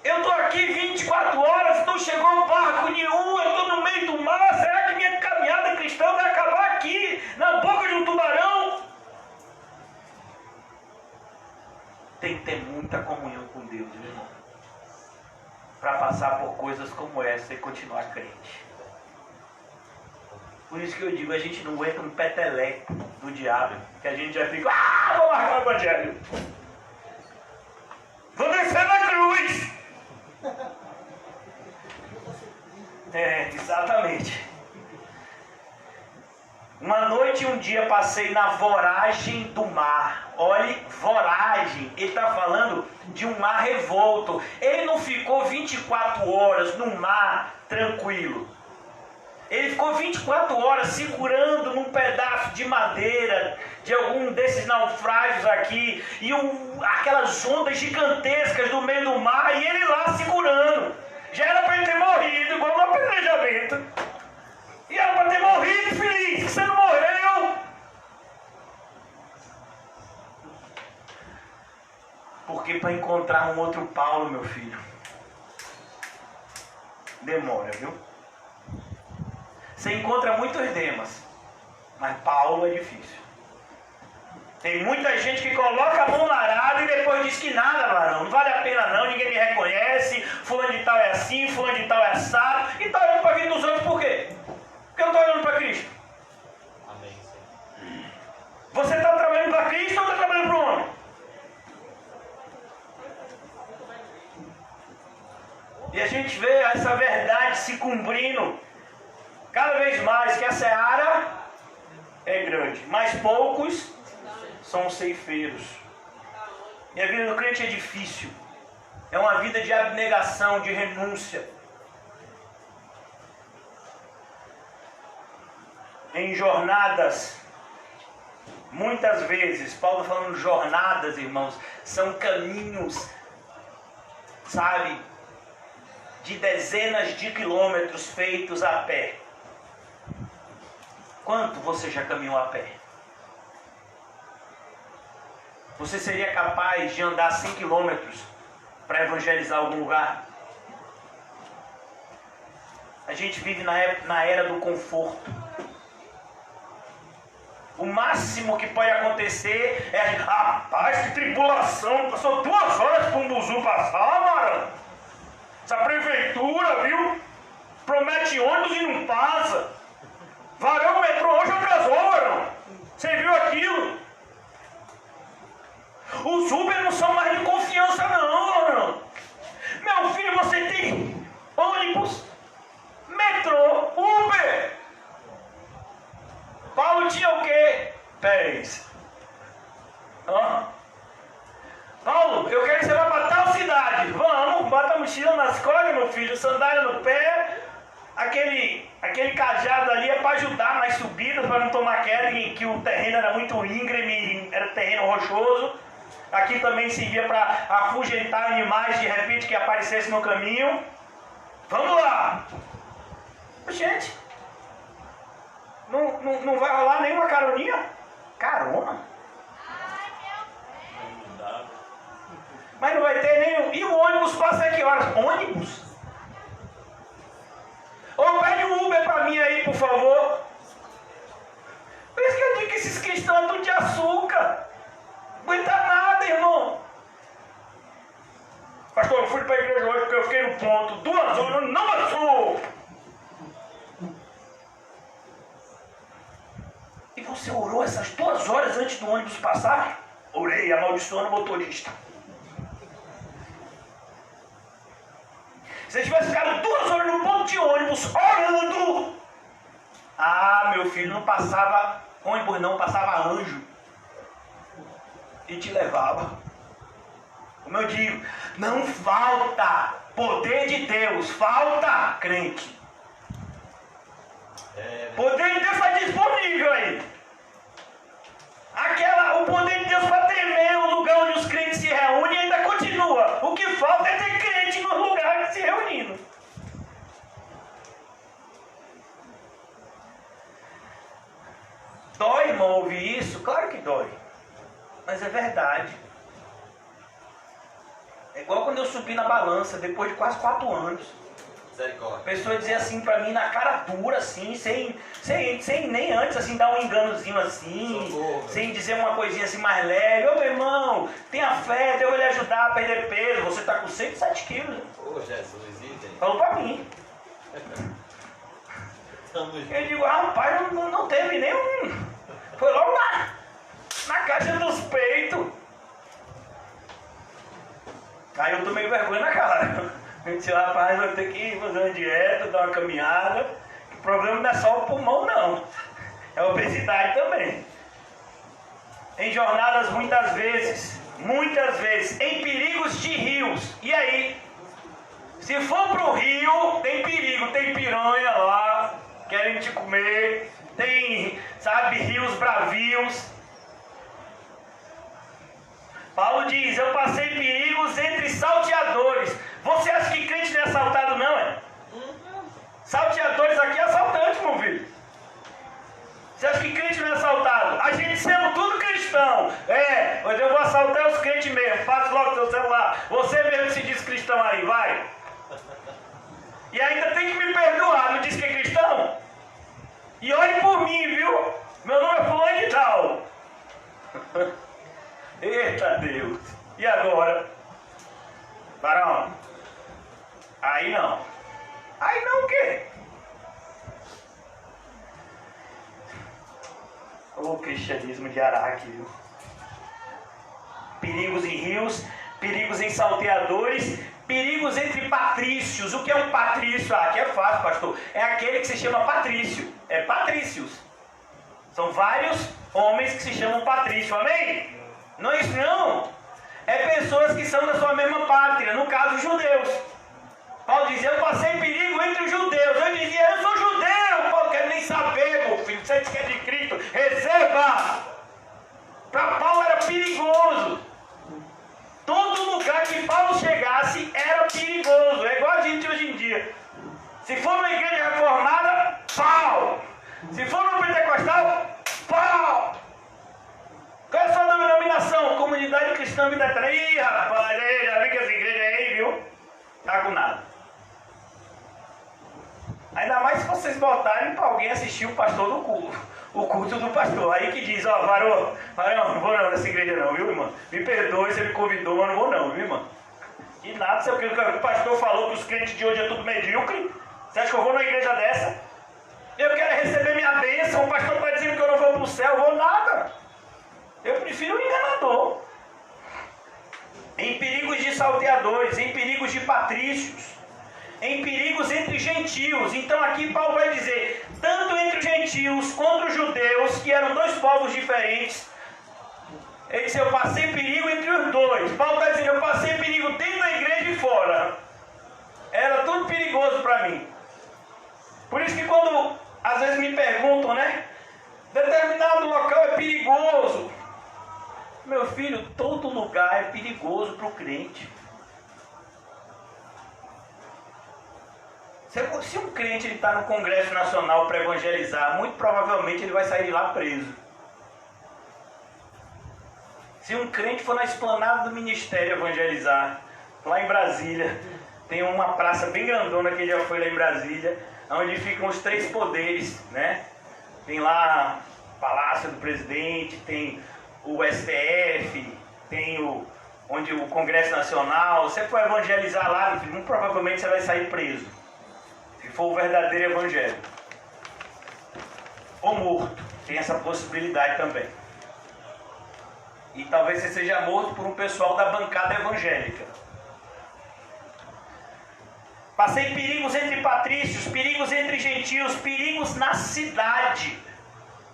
Eu estou aqui 24 horas, não chegou barco nenhum, eu estou no meio do mar, será que minha caminhada cristã vai acabar aqui, na boca de um tubarão? Tem que ter muita comunhão com Deus, meu irmão, para passar por coisas como essa e continuar crente. Por isso que eu digo, a gente não aguenta um peteleco do diabo, que a gente já fica, vou largar o evangelho, vou descer na cruz. Exatamente. Uma noite e um dia passei na voragem do mar. Olhe, voragem. Ele está falando de um mar revolto. Ele não ficou 24 horas no mar tranquilo. Ele ficou 24 horas segurando num pedaço de madeira de algum desses naufrágios aqui, e aquelas ondas gigantescas no meio do mar, e ele lá segurando. Já era para ele ter morrido, igual uma para encontrar um outro Paulo, meu filho. Demora, viu? Você encontra muitos Demas, mas Paulo é difícil. Tem muita gente que coloca a mão no arado e depois diz que nada, varão, não vale a pena não, ninguém me reconhece, fulano de tal é assim, fulano de tal é assado, e está olhando para a vida dos outros por quê? Porque eu não estou olhando para Cristo. Amém, Senhor. Você está trabalhando para Cristo ou está trabalhando para o homem? E a gente vê essa verdade se cumprindo cada vez mais, que a seara é grande, mas poucos são os ceifeiros. E a vida do crente é difícil. É uma vida de abnegação, de renúncia. Em jornadas, muitas vezes, Paulo falando jornadas, irmãos, são caminhos, sabe, de dezenas de quilômetros feitos a pé. Quanto você já caminhou a pé? Você seria capaz de andar 100 quilômetros para evangelizar algum lugar? A gente vive na era do conforto. O máximo que pode acontecer é, rapaz, que tribulação, passou 2 horas para um buzu passar, mano. Essa prefeitura, viu? Promete ônibus e não passa. Varão, o metrô hoje atrasou, varão. Você viu aquilo? Os Uber não são mais de confiança não, varão. Meu filho, você tem ônibus, metrô, Uber. Paulo tinha o quê? Pés. Paulo, eu quero que você vá para tal cidade. Vamos, bota a mochila nas costas, meu filho, sandália no pé. Aquele cajado ali é para ajudar nas subidas, para não tomar queda, que o terreno era muito íngreme, era terreno rochoso. Aqui também servia para afugentar animais de repente que aparecessem no caminho. Vamos lá! Gente, não vai rolar nenhuma caroninha? Carona? Mas não vai ter nenhum. E o ônibus passa a que horas? Ônibus? Ou pede um Uber pra mim aí, por favor. Por isso que eu digo que esses cristãos são tudo de açúcar. Não aguenta nada, irmão. Pastor, eu fui para a igreja hoje porque eu fiquei no ponto 2 horas, não passou. E você orou essas 2 horas antes do ônibus passar? Orei, amaldiçoando o motorista. Se você tivesse ficado 2 horas no ponto de ônibus orando, meu filho, não passava ônibus não, passava anjo e te levava. Como eu digo, não falta poder de Deus, falta crente. Poder de Deus está disponível aí. O poder de Deus para tremer o lugar onde os crentes se reúnem ainda continua. O que falta é ter crente nos lugares se reunindo. Dói, irmão, ouvir isso? Claro que dói. Mas é verdade. É igual quando eu subi na balança, depois de quase 4 anos. A pessoa dizia assim pra mim, na cara dura, assim, sem nem antes assim, dar um enganozinho assim, sem dizer uma coisinha assim mais leve. Ô meu irmão, tenha fé, Deus vai lhe ajudar a perder peso. Você tá com 107 quilos. Ô Jesus, idem. Falou pra mim. Eu digo, rapaz, não teve nenhum. Foi logo na caixa dos peitos. Aí eu tomei vergonha na cara. Eu disse, rapaz, vai ter que fazer uma dieta, dar uma caminhada. O problema não é só o pulmão, não. É a obesidade também. Em jornadas, muitas vezes, em perigos de rios. E aí? Se for pro rio, tem perigo, tem piranha lá, querem te comer. Tem, sabe, rios bravios. Paulo diz, eu passei perigos entre salteadores. Você acha que crente não é assaltado, não, é? Salteadores aqui é assaltante, meu filho. Você acha que crente não é assaltado? A gente sendo tudo cristão. Mas eu vou assaltar os crentes mesmo. Faz logo teu celular. cristão aí, vai. E ainda tem que me perdoar, não diz que é cristão? E olhe por mim, viu? Meu nome é fulano de tal. Eita Deus. E agora? Barão? Aí não. Aí não o quê? O cristianismo de Araque, viu? Perigos em rios, perigos em salteadores, perigos entre patrícios. O que é um patrício? Ah, aqui é fácil, pastor. É aquele que se chama patrício. É patrícios. São vários homens que se chamam patrício. Amém? Não é isso não. É pessoas que são da sua mesma pátria. No caso, judeus. Paulo dizia, eu passei perigo entre os judeus. Eu dizia, eu sou judeu. Paulo quer nem saber, meu filho. Você que é de Cristo. Receba. Para Paulo era perigoso. Todo lugar que Paulo chegasse era perigoso. É igual a gente hoje em dia. Se for uma igreja reformada, pau. Se for uma pentecostal, pau. Qual é a sua denominação? Comunidade Cristã Vida Eterna. Ih, rapaz, aí, já vi que essa igreja aí, viu? Tá com nada. Ainda mais se vocês botarem para alguém assistir o pastor do culto. O culto do pastor. Aí que diz, ó, varão, não vou não nessa igreja não, viu, irmão? Me perdoe, você me convidou, mas não vou não, viu, irmão? E nada, se o pastor falou que os crentes de hoje é tudo medíocre. Você acha que eu vou numa igreja dessa? Eu quero receber minha bênção, o pastor está dizendo que eu não vou para o céu, eu vou nada. Eu prefiro o enganador. Em perigos de salteadores, em perigos de patrícios, em perigos entre gentios. Então aqui Paulo vai dizer, tanto entre os gentios quanto os judeus, que eram dois povos diferentes, ele disse, eu passei perigo entre os dois. Paulo está dizendo, eu passei perigo dentro da igreja e fora. Era tudo perigoso para mim. Por isso que quando às vezes me perguntam, né, determinado local é perigoso. Meu filho, todo lugar é perigoso para o crente. Se um crente está no Congresso Nacional para evangelizar, muito provavelmente ele vai sair de lá preso. Se um crente for na esplanada do ministério evangelizar, lá em Brasília, tem uma praça bem grandona que já foi lá em Brasília, onde ficam os três poderes, né? Tem lá o Palácio do Presidente, tem o STF, tem onde o Congresso Nacional. Se você for evangelizar lá, muito provavelmente você vai sair preso. Se for o verdadeiro evangelho. Ou morto. Tem essa possibilidade também. E talvez você seja morto por um pessoal da bancada evangélica. Passei perigos entre patrícios, perigos entre gentios, perigos na cidade,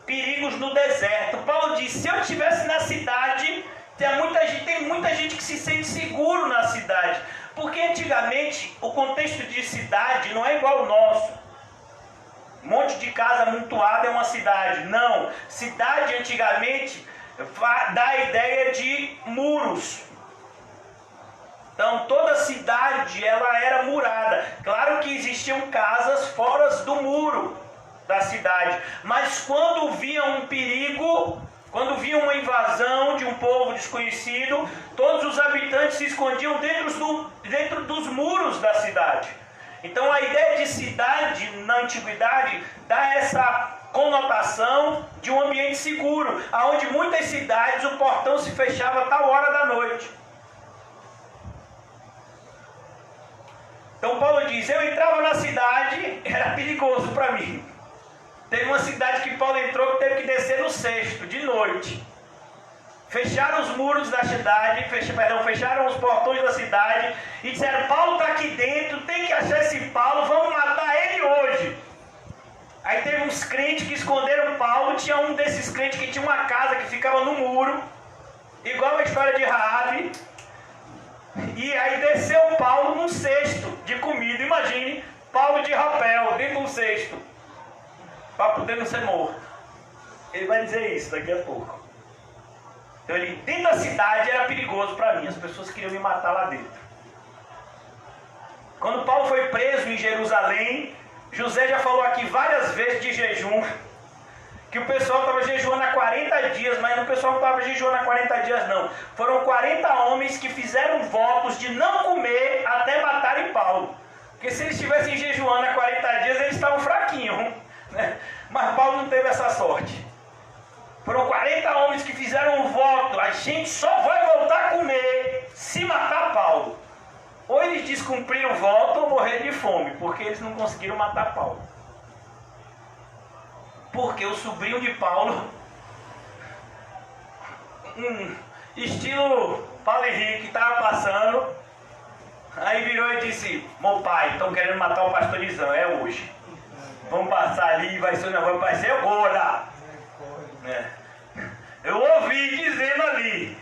perigos no deserto. Paulo diz, se eu estivesse na cidade, tem muita gente que se sente seguro na cidade. Porque antigamente o contexto de cidade não é igual ao nosso. Um monte de casa amontoada é uma cidade. Não, cidade antigamente dá a ideia de muros. Então toda cidade ela era murada. Claro que existiam casas fora do muro da cidade, mas quando via um perigo, quando via uma invasão de um povo desconhecido, todos os habitantes se escondiam dentro dos muros da cidade. Então a ideia de cidade na antiguidade dá essa conotação de um ambiente seguro, aonde muitas cidades o portão se fechava a tal hora da noite. Então Paulo diz, eu entrava na cidade, era perigoso para mim. Teve uma cidade que Paulo entrou que teve que descer no sexto, de noite. Fecharam os muros da cidade, fecharam os portões da cidade e disseram, Paulo está aqui dentro, tem que achar esse Paulo, vamos matar ele hoje. Aí teve uns crentes que esconderam Paulo, tinha um desses crentes que tinha uma casa que ficava no muro, igual a história de Raabe. E aí desceu Paulo num cesto de comida. Imagine, Paulo de rapel dentro de um cesto, para poder não ser morto. Ele vai dizer isso daqui a pouco. Então ele, dentro da cidade era perigoso para mim, as pessoas queriam me matar lá dentro. Quando Paulo foi preso em Jerusalém, José já falou aqui várias vezes de jejum, que o pessoal estava jejuando há 40 dias, mas o pessoal não estava jejuando há 40 dias não. Foram 40 homens que fizeram votos de não comer até matarem Paulo. Porque se eles estivessem jejuando há 40 dias, eles estavam fraquinhos, né? Mas Paulo não teve essa sorte. Foram 40 homens que fizeram um voto: a gente só vai voltar a comer se matar Paulo. Ou eles descumpriram o voto ou morreram de fome, porque eles não conseguiram matar Paulo. Porque o sobrinho de Paulo, estilo Paulo Henrique, que estava passando, aí virou e disse: meu pai, estão querendo matar o pastor Nizam, é hoje. Vamos passar ali, vai ser agora. Eu ouvi dizendo ali.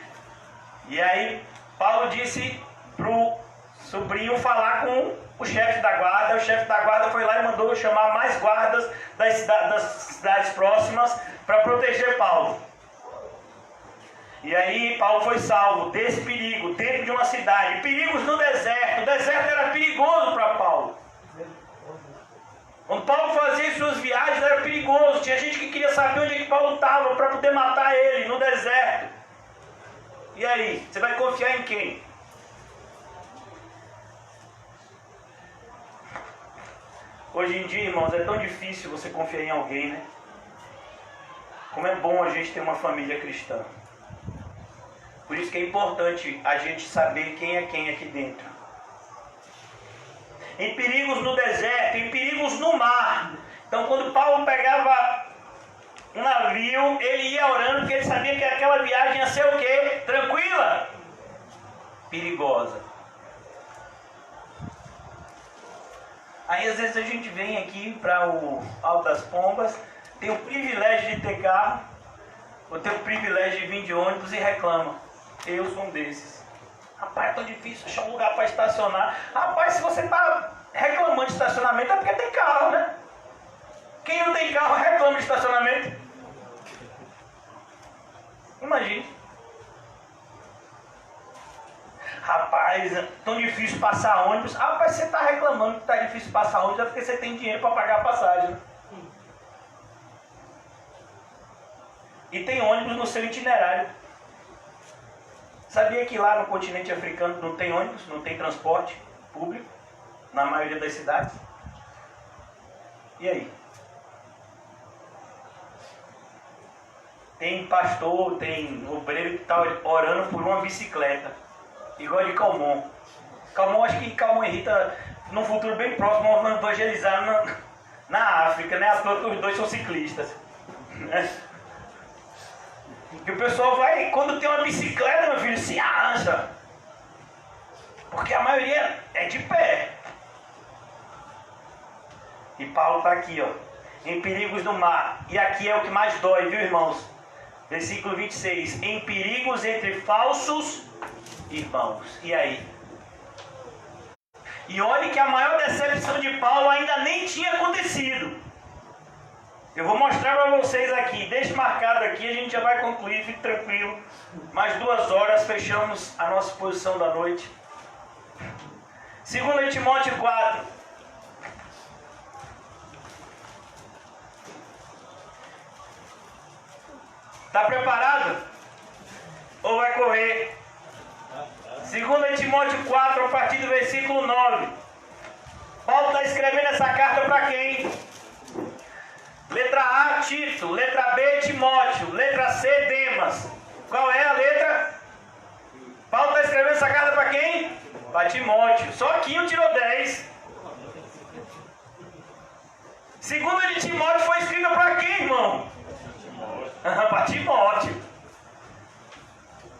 E aí Paulo disse pro sobrinho falar com o chefe da guarda. O chefe da guarda foi lá e mandou chamar mais guardas das cidades próximas para proteger Paulo. E aí Paulo foi salvo desse perigo dentro de uma cidade. Perigos no deserto. O deserto era perigoso para Paulo. Quando Paulo fazia suas viagens era perigoso. Tinha gente que queria saber onde é que Paulo estava para poder matar ele no deserto. E aí, você vai confiar em quem? Hoje em dia, irmãos, é tão difícil você confiar em alguém, né? Como é bom a gente ter uma família cristã. Por isso que é importante a gente saber quem é quem aqui dentro. Em perigos no deserto, em perigos no mar. Então, quando Paulo pegava um navio, ele ia orando, porque ele sabia que aquela viagem ia ser o quê? Tranquila? Perigosa. Aí, às vezes, a gente vem aqui para o Alto das Pombas, tem o privilégio de ter carro, ou tem o privilégio de vir de ônibus e reclama. Eu sou um desses. Rapaz, é tão difícil achar um lugar para estacionar. Rapaz, se você está reclamando de estacionamento é porque tem carro, né? Quem não tem carro reclama de estacionamento. Imagine. Rapaz, é tão difícil passar ônibus. Rapaz, você está reclamando que está difícil passar ônibus é porque você tem dinheiro para pagar a passagem, né? E tem ônibus no seu itinerário. Sabia que lá no continente africano não tem ônibus, não tem transporte público, na maioria das cidades? E aí? Tem pastor, tem obreiro que está orando por uma bicicleta, igual de Calmon. Calmon, acho que Calmon e Rita, num futuro bem próximo, vão evangelizar na África, né? À toa que os dois são ciclistas, né? Que o pessoal vai, quando tem uma bicicleta, meu filho, se arranja. Porque a maioria é de pé. E Paulo está aqui, ó, em perigos no mar. E aqui é o que mais dói, viu, irmãos? Versículo 26. Em perigos entre falsos irmãos. E aí? E olhe que a maior decepção de Paulo ainda nem tinha acontecido. Eu vou mostrar para vocês aqui, deixe marcado aqui, a gente já vai concluir, fique tranquilo. Mais 2 horas, fechamos a nossa exposição da noite. 2 Timóteo 4. Está preparado? Ou vai correr? 2 Timóteo 4, a partir do versículo 9. Paulo está escrevendo essa carta para quem? Letra A, Tito. Letra B, Timóteo. Letra C, Demas. Qual é a letra? Paulo está escrevendo essa carta para quem? Para Timóteo. Só aqui um tirou 10. 2 de Timóteo foi escrita para quem, irmão? Para Timóteo.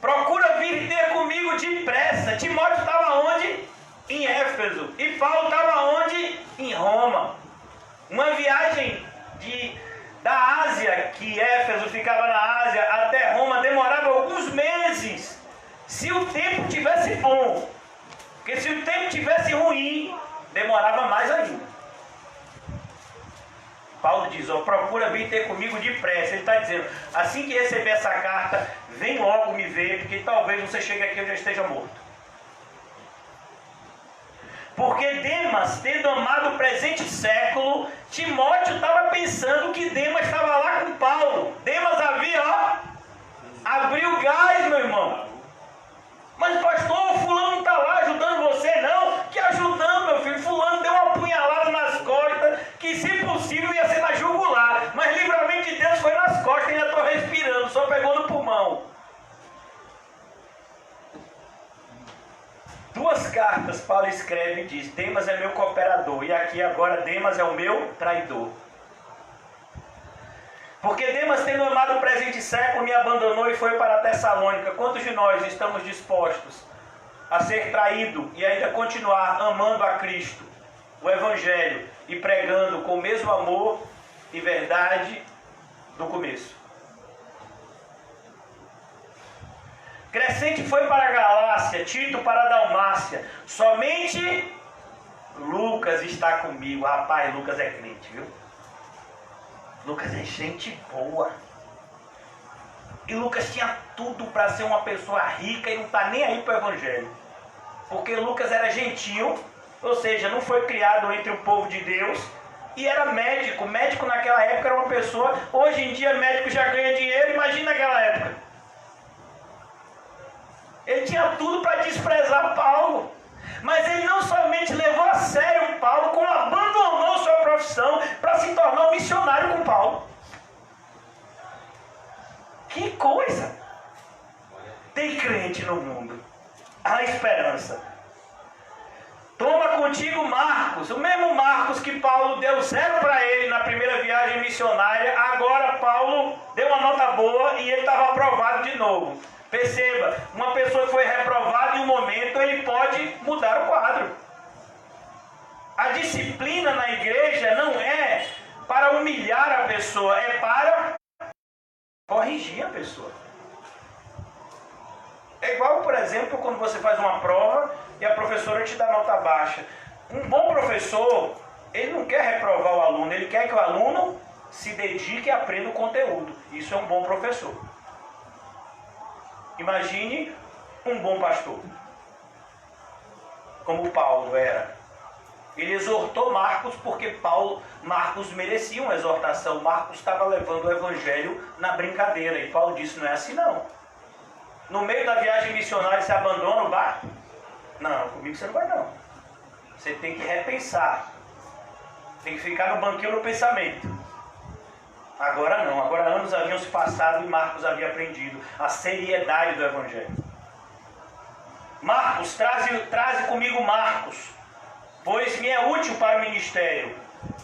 Procura vir ter comigo depressa. Timóteo estava onde? Em Éfeso. E Paulo estava onde? Em Roma. Uma viagem da Ásia, que Éfeso ficava na Ásia, até Roma, demorava alguns meses. Se o tempo tivesse bom. Porque se o tempo tivesse ruim, demorava mais ainda. Paulo diz, ó, procura vir ter comigo depressa. Ele está dizendo, assim que receber essa carta, vem logo me ver, porque talvez você chegue aqui e eu já esteja morto. Porque Demas, tendo amado o presente século, Timóteo estava pensando que Demas estava lá com Paulo. Demas havia, ó, abriu gás, meu irmão. Mas pastor, fulano não está lá ajudando você, não. que se possível ia ser na jugular, mas livramento de Deus foi nas costas, ainda estou respirando, só pegou no pulmão. 2 cartas Paulo escreve e diz: Demas é meu cooperador, e aqui agora Demas é o meu traidor. Porque Demas, tendo amado o presente século, me abandonou e foi para Tessalônica. Quantos de nós estamos dispostos a ser traído e ainda continuar amando a Cristo, o Evangelho, e pregando com o mesmo amor e verdade do começo? Crescente foi para a Galácia, Tito para a Dalmácia. Somente Lucas está comigo. Rapaz, Lucas é crente, viu? Lucas é gente boa. E Lucas tinha tudo para ser uma pessoa rica e não está nem aí para o Evangelho. Porque Lucas era gentil, ou seja, não foi criado entre o povo de Deus. E era médico. Médico naquela época era uma pessoa... Hoje em dia médico já ganha dinheiro, imagina naquela época. Ele tinha tudo para desprezar Paulo. Mas ele não somente levou a sério Paulo, como abandonou sua profissão para se tornar um missionário com Paulo. Que coisa! Tem crente no mundo. Há esperança. Toma contigo Marcos, o mesmo Marcos que Paulo deu 0 para ele na primeira viagem missionária. Agora Paulo deu uma nota boa e ele estava aprovado de novo. Perceba, uma pessoa que foi reprovada em um momento, ele pode mudar o quadro. A disciplina na igreja não é para humilhar a pessoa, é para corrigir a pessoa. É igual, por exemplo, quando você faz uma prova e a professora te dá nota baixa. Um bom professor, ele não quer reprovar o aluno, ele quer que o aluno se dedique e aprenda o conteúdo. Isso é um bom professor. Imagine um bom pastor, como Paulo era. Ele exortou Marcos porque Marcos merecia uma exortação. Marcos estava levando o evangelho na brincadeira. E Paulo disse: não é assim não. No meio da viagem missionária você abandona o barco? Não, comigo você não vai não. Você tem que repensar. Tem que ficar no banquinho no pensamento. Agora não, agora anos haviam se passado e Marcos havia aprendido a seriedade do Evangelho. Marcos, traze comigo Marcos, pois me é útil para o ministério.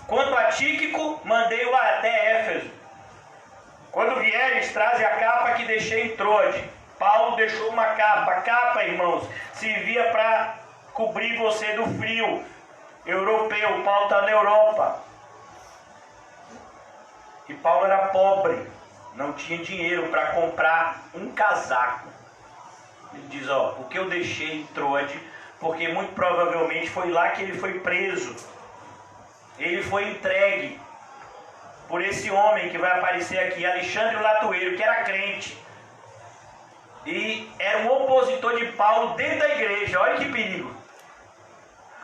Quanto a Tíquico, mandei-o até Éfeso. Quando vieres, traze a capa que deixei em Troade. Paulo deixou uma capa. A capa, irmãos, servia para cobrir você do frio europeu. Paulo está na Europa. E Paulo era pobre, não tinha dinheiro para comprar um casaco. Ele diz: ó, o que eu deixei em Troade, porque muito provavelmente foi lá que ele foi preso. Ele foi entregue por esse homem que vai aparecer aqui, Alexandre o Latueiro, que era crente. E era um opositor de Paulo dentro da igreja. Olha que perigo.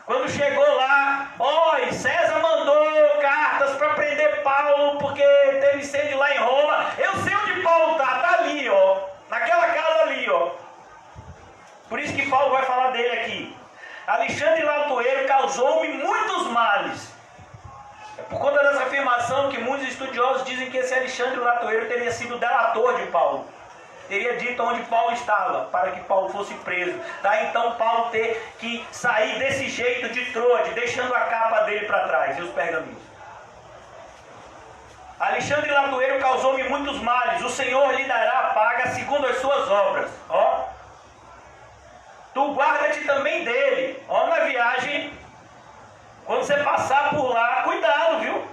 Quando chegou lá, oi, César mandou cartas para prender Paulo porque teve incêndio lá em Roma. Eu sei onde Paulo está ali, ó, naquela casa ali, ó. Por isso que Paulo vai falar dele aqui. Alexandre Latueiro causou-me muitos males. É por conta dessa afirmação que muitos estudiosos dizem que esse Alexandre Latueiro teria sido delator de Paulo. Teria dito onde Paulo estava, para que Paulo fosse preso. Daí então Paulo ter que sair desse jeito de Troade, deixando a capa dele para trás e os pergaminhos. Alexandre Latueiro causou-me muitos males. O Senhor lhe dará a paga segundo as suas obras. Ó, tu guarda-te também dele. Ó, na viagem, quando você passar por lá, cuidado, viu?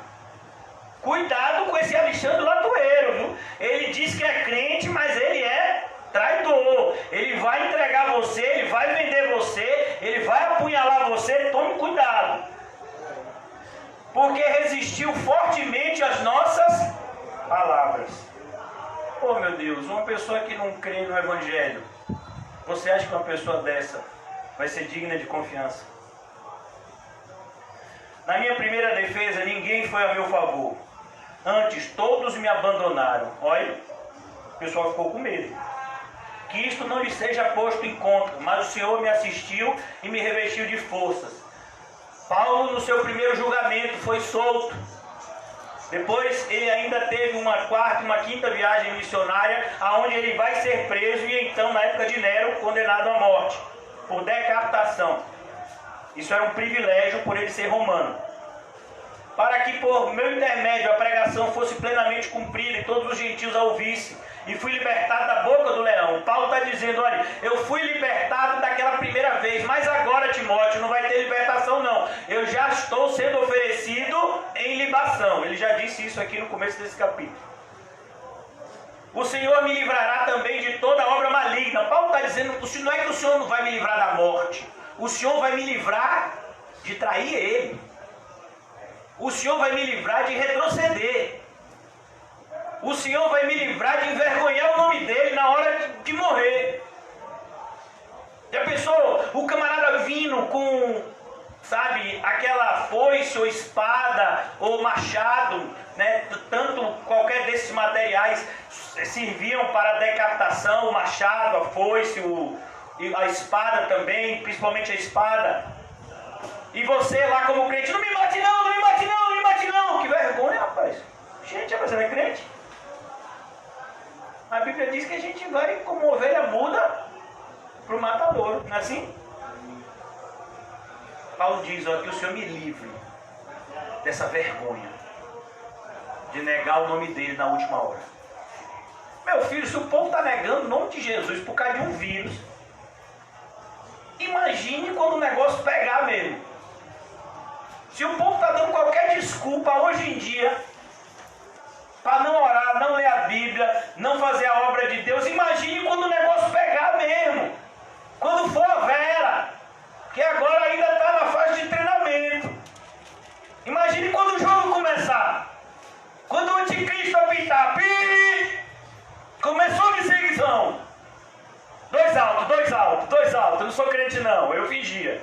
Cuidado com esse Alexandre Latueiro, viu? Ele diz que é crente, mas ele é traidor. Ele vai entregar você, ele vai vender você, ele vai apunhalar você. Tome cuidado. Porque resistiu fortemente às nossas palavras. Oh, meu Deus, uma pessoa que não crê no Evangelho, você acha que uma pessoa dessa vai ser digna de confiança? Na minha primeira defesa, ninguém foi a meu favor. Antes, todos me abandonaram. Olha, o pessoal ficou com medo. Que isto não lhe seja posto em conta, mas o Senhor me assistiu e me revestiu de forças. Paulo, no seu primeiro julgamento, foi solto. Depois ele ainda teve uma quarta e uma quinta viagem missionária, aonde ele vai ser preso e então, na época de Nero, condenado à morte, por decapitação. Isso era um privilégio por ele ser romano. Para que por meu intermédio a pregação fosse plenamente cumprida e todos os gentios a ouvissem, e fui libertado da boca do leão. Paulo está dizendo, olha, eu fui libertado daquela primeira vez, mas agora, Timóteo, não vai ter libertação não. Eu já estou sendo oferecido em libação. Ele já disse isso aqui no começo desse capítulo. O Senhor me livrará também de toda obra maligna. Paulo está dizendo, não é que o Senhor não vai me livrar da morte. O Senhor vai me livrar de trair Ele. O Senhor vai me livrar de retroceder. O Senhor vai me livrar de envergonhar o nome dele na hora de morrer. Já pensou o camarada vindo com, sabe, aquela foice ou espada ou machado, né? Tanto qualquer desses materiais serviam para decapitação, o machado, a foice, a espada também, principalmente a espada. E você lá como crente, não me mate não, não me mate não, não me mate não. Que vergonha, rapaz. Gente, você não é crente? A Bíblia diz que a gente vai como ovelha muda para o matador, não é assim? Paulo diz, ó, que o Senhor me livre dessa vergonha de negar o nome dele na última hora. Meu filho, se o povo está negando o nome de Jesus por causa de um vírus, imagine quando o negócio pegar mesmo. Se o povo está dando qualquer desculpa hoje em dia para não orar, não ler a Bíblia, não fazer a obra de Deus, imagine quando o negócio pegar mesmo. Quando for a Vera, que agora ainda está na fase de treinamento. Imagine quando o jogo começar. Quando o anticristo apitar, começou a perseguição. 2 altos, 2 altos, 2 altos. Eu não sou crente não, eu fingia.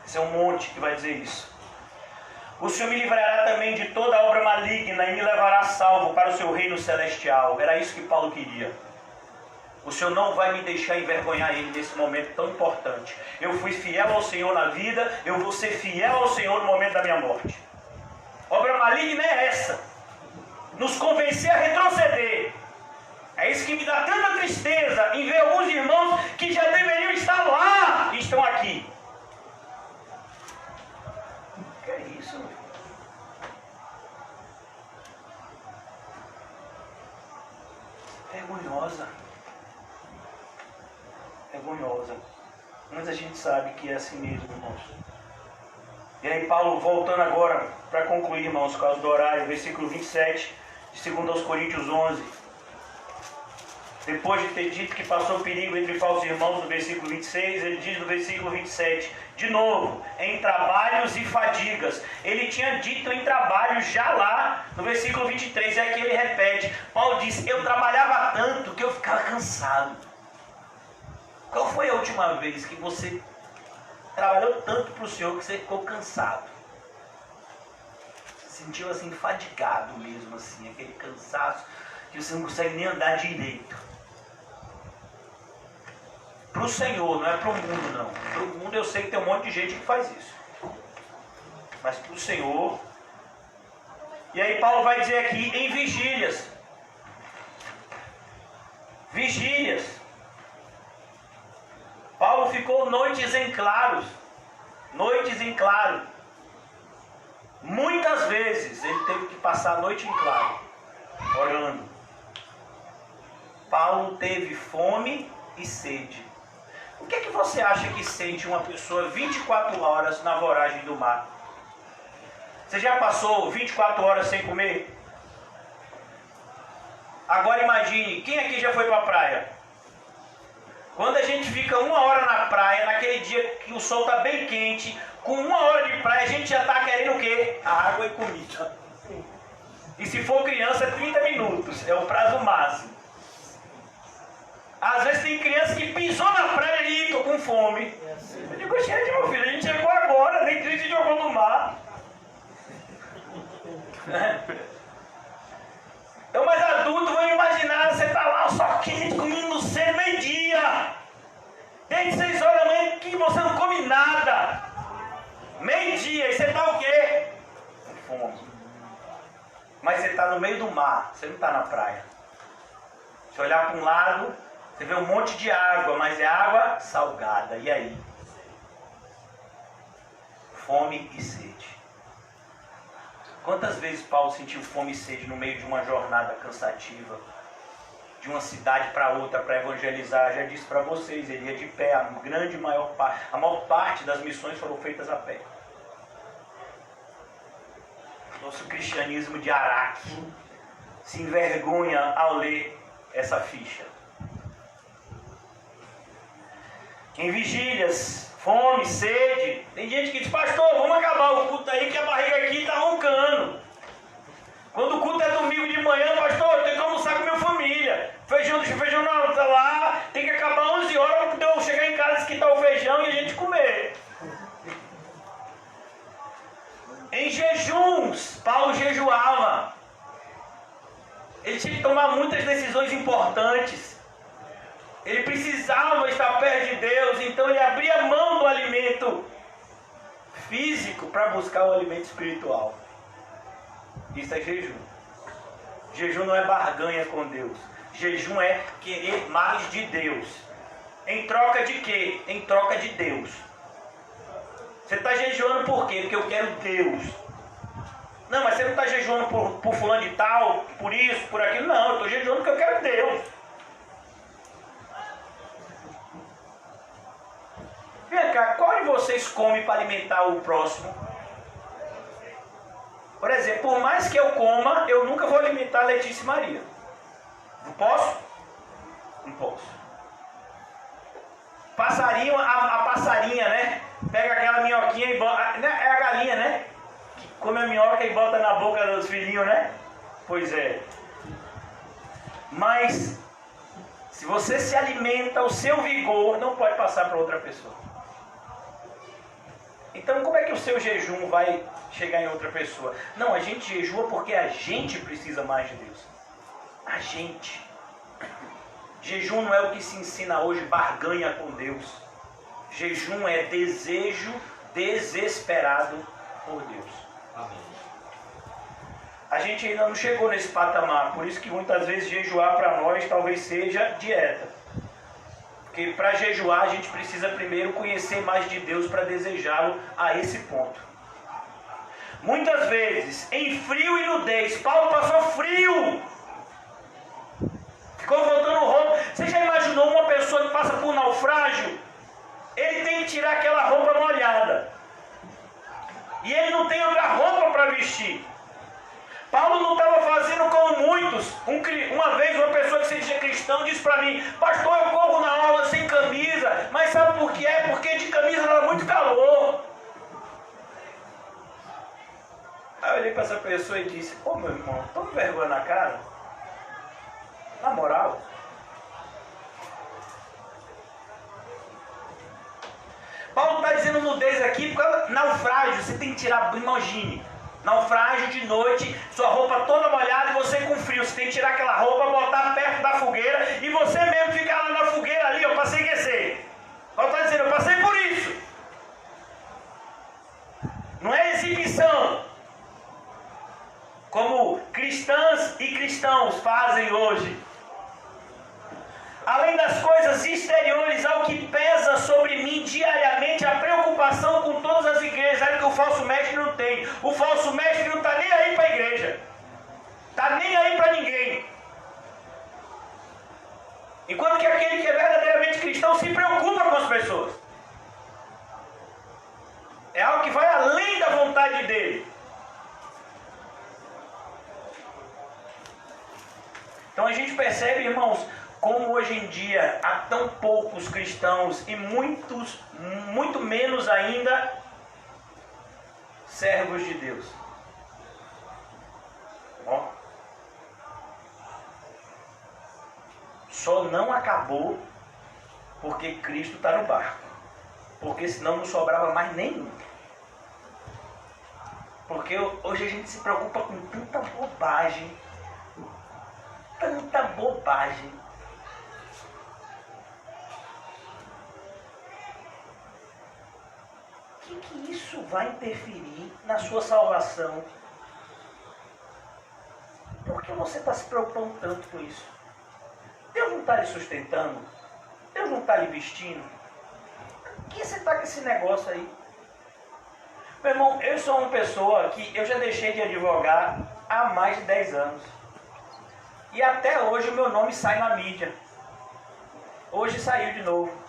Esse é um monte que vai dizer isso. O Senhor me livrará também de toda obra maligna e me levará salvo para o seu reino celestial. Era isso que Paulo queria. O Senhor não vai me deixar envergonhar Ele nesse momento tão importante. Eu fui fiel ao Senhor na vida, eu vou ser fiel ao Senhor no momento da minha morte. Obra maligna é essa. Nos convencer a retroceder. É isso que me dá tanta tristeza em ver alguns irmãos que já deveriam estar lá e estão aqui. Que é isso? Vergonhosa. Vergonhosa. Mas a gente sabe que é assim mesmo, irmãos. E aí Paulo, voltando agora para concluir, irmãos, por causa do horário, versículo 27 de 2 Coríntios 11. Depois de ter dito que passou perigo entre falsos irmãos, no versículo 26, ele diz no versículo 27, de novo, em trabalhos e fadigas. Ele tinha dito em trabalhos já lá, no versículo 23, e aqui ele repete. Paulo diz, eu trabalhava tanto que eu ficava cansado. Qual foi a última vez que você trabalhou tanto para o Senhor que você ficou cansado? Se sentiu assim, fadigado mesmo, assim, aquele cansaço que você não consegue nem andar direito. Para o Senhor, não é para o mundo não. Para o mundo eu sei que tem um monte de gente que faz isso. Mas para o Senhor. E aí Paulo vai dizer aqui, em vigílias. Vigílias. Paulo ficou noites em claros. Noites em claro. Muitas vezes ele teve que passar a noite em claro, orando. Paulo teve fome e sede. O que é que você acha que sente uma pessoa 24 horas na voragem do mar? Você já passou 24 horas sem comer? Agora imagine, quem aqui já foi para a praia? Quando a gente fica 1 hora na praia, naquele dia que o sol está bem quente, com 1 hora de praia a gente já está querendo o quê? Água e comida. E se for criança, 30 minutos, é o prazo máximo. Às vezes tem criança que pisou na praia e tô com fome. Eu digo, gente, meu filho, a gente chegou agora, nem que a gente jogou no mar. Então, mais adulto, vão imaginar, você tá lá, só quente, comendo cedo, meio-dia. Desde 6 horas da manhã que você não come nada. dia e você está o quê? Com fome. Mas você está no meio do mar, você não está na praia. Se olhar para um lado, você vê um monte de água, mas é água salgada. E aí? Fome e sede. Quantas vezes Paulo sentiu fome e sede no meio de uma jornada cansativa? De uma cidade para outra para evangelizar? Já disse para vocês, ele ia de pé. A maior parte das missões foram feitas a pé. Nosso cristianismo de Araque se envergonha ao ler essa ficha. Em vigílias, fome, sede. Tem gente que diz, pastor, vamos acabar o culto aí que a barriga aqui está roncando. Quando o culto é domingo de manhã, pastor, eu tenho que almoçar com minha família. Feijão não, tá lá, tem que acabar 11 horas para eu chegar em casa, esquentar o feijão e a gente comer. Em jejuns, Paulo jejuava. Ele tinha que tomar muitas decisões importantes. Ele precisava estar perto de Deus, então ele abria mão do alimento físico para buscar o alimento espiritual. Isso é jejum. Jejum não é barganha com Deus. Jejum é querer mais de Deus. Em troca de quê? Em troca de Deus. Você está jejuando por quê? Porque eu quero Deus. Não, mas você não está jejuando por fulano de tal, por isso, por aquilo. Não, eu estou jejuando porque eu quero Deus. Vem cá, qual de vocês come para alimentar o próximo? Por exemplo, por mais que eu coma, eu nunca vou alimentar a Letícia e Maria. Não posso? Não posso. Passarinho, a passarinha, né? Pega aquela minhoquinha e bota. É a galinha, né? Que come a minhoca e bota na boca dos filhinhos, né? Pois é. Mas, se você se alimenta, o seu vigor não pode passar para outra pessoa. Então, como é que o seu jejum vai chegar em outra pessoa? Não, a gente jejua porque a gente precisa mais de Deus. A gente. Jejum não é o que se ensina hoje, barganha com Deus. Jejum é desejo desesperado por Deus. Amém. A gente ainda não chegou nesse patamar, por isso que muitas vezes jejuar para nós talvez seja dieta. Porque para jejuar a gente precisa primeiro conhecer mais de Deus para desejá-lo a esse ponto. Muitas vezes, em frio e nudez, Paulo passou frio. Ficou voltando roupa. Você já imaginou uma pessoa que passa por naufrágio? Ele tem que tirar aquela roupa molhada. E ele não tem outra roupa para vestir. Paulo não estava fazendo como muitos. Uma vez uma pessoa que se dizia cristão disse para mim, pastor, eu corro na aula sem camisa, mas sabe por que é? Porque de camisa dá muito calor. Aí eu olhei para essa pessoa e disse, pô meu irmão, toma vergonha na cara. Na moral. Paulo está dizendo nudez aqui porque naufrágio, você tem que tirar, imagine. Naufrágio de noite, sua roupa toda molhada e você com frio. Você tem que tirar aquela roupa, botar perto da fogueira e você mesmo ficar lá na fogueira ali, ó, para se aquecer. Paulo está dizendo, eu passei por isso. Não é exibição. Como cristãs e cristãos fazem hoje. Além das coisas exteriores, ao que pesa sobre mim diariamente a preocupação com todas as igrejas, é que o falso mestre não tem. O falso mestre não está nem aí para a igreja. Está nem aí para ninguém. Enquanto que aquele que é verdadeiramente cristão se preocupa com as pessoas. É algo que vai além da vontade dele. Então a gente percebe, irmãos, como hoje em dia há tão poucos cristãos e muito menos ainda servos de Deus. Bom, só não acabou porque Cristo está no barco. Porque senão não sobrava mais nenhum. Porque hoje a gente se preocupa com tanta bobagem. Tanta bobagem. Que é isso? isso vai interferir na sua salvação. Por que você está se preocupando tanto com isso? Deus não está lhe sustentando? Deus não está lhe vestindo? Por que você está com esse negócio aí? Meu irmão, eu sou uma pessoa que eu já deixei de advogar há mais de 10 anos. E até hoje o meu nome sai na mídia. Hoje saiu de novo.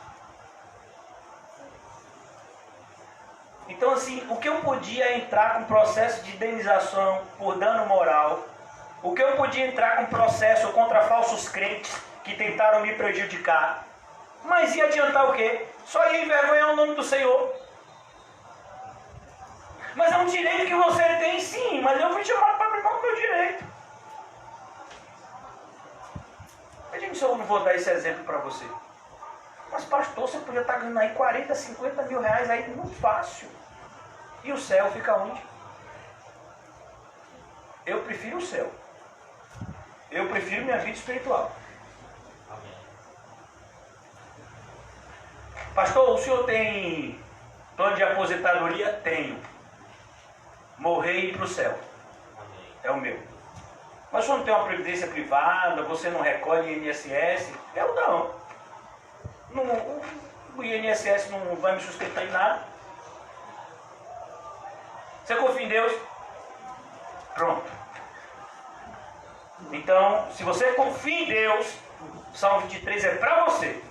Então assim, o que eu podia entrar com processo de indenização por dano moral, o que eu podia entrar com processo contra falsos crentes que tentaram me prejudicar, mas ia adiantar o quê? Só ia envergonhar o nome do Senhor. Mas é um direito que você tem sim, mas eu fui chamado para abrir mão do meu direito. Imagina se eu não vou dar esse exemplo para você. Mas pastor, você podia estar ganhando aí 40, 50 mil reais aí muito fácil. E o céu fica onde? Eu prefiro o céu. Eu prefiro minha vida espiritual. Amém. Pastor, o senhor tem plano de aposentadoria? Tenho. Morrer e ir para o céu. Amém. É o meu. Mas o senhor não tem uma previdência privada? Você não recolhe INSS? Eu não. O INSS não vai me sustentar em nada. Você confia em Deus? Pronto. Então, se você confia em Deus, Salmo 23 é para você.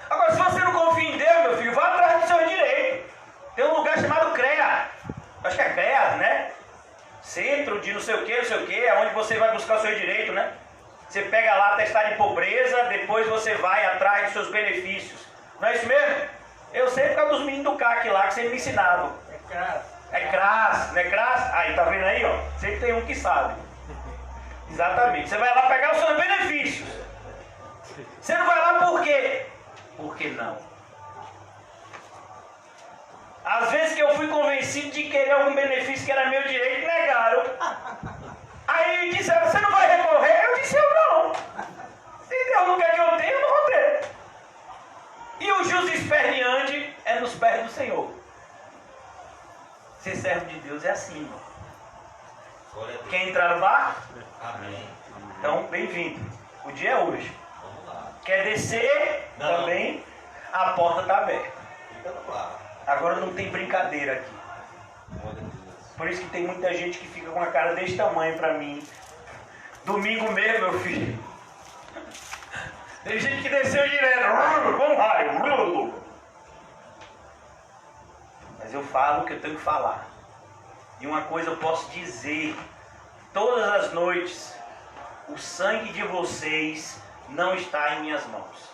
Agora, se você não confia em Deus, meu filho, vá atrás do seu direito. Tem um lugar chamado CREA. Acho que é CREA, né? Centro de não sei o que, é onde você vai buscar o seu direito, né? Você pega lá atestado de pobreza, depois você vai atrás dos seus benefícios. Não é isso mesmo? Eu sei por causa dos meninos do CAC lá que você me ensinava. É CRAS, não é CRAS? Aí, tá vendo aí, ó? Sempre tem um que sabe. Exatamente. Você vai lá pegar os seus benefícios. Você não vai lá por quê? Por que não? Às vezes que eu fui convencido de querer algum benefício que era meu direito, negaram. Aí disseram, você não vai recorrer? Eu disse, eu não. Se Deus não quer que eu tenha, eu não vou ter. E o justo esperneante é nos pés do Senhor. Ser servo de Deus é assim, irmão. Quer entrar no barco? Amém. Então, bem-vindo. O dia é hoje. Vamos lá. Quer descer? Não. Também. A porta está aberta. Fica no ar. Agora não tem brincadeira aqui. Glória a Deus. Por isso que tem muita gente que fica com a cara desse tamanho pra mim. Domingo mesmo, meu filho. Tem gente que desceu direto. Vamos raio. Mas eu falo o que eu tenho que falar. E uma coisa eu posso dizer. Todas as noites, o sangue de vocês não está em minhas mãos.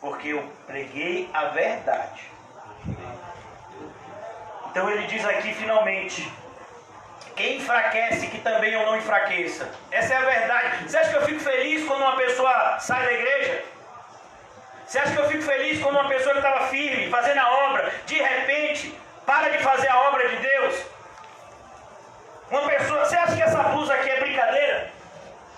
Porque eu preguei a verdade. Então ele diz aqui finalmente: quem enfraquece, que também eu não enfraqueça. Essa é a verdade. Você acha que eu fico feliz quando uma pessoa sai da igreja? Você acha que eu fico feliz quando uma pessoa que estava firme, fazendo a obra, de repente, para de fazer a obra de Deus? Uma pessoa, você acha que essa blusa aqui é brincadeira?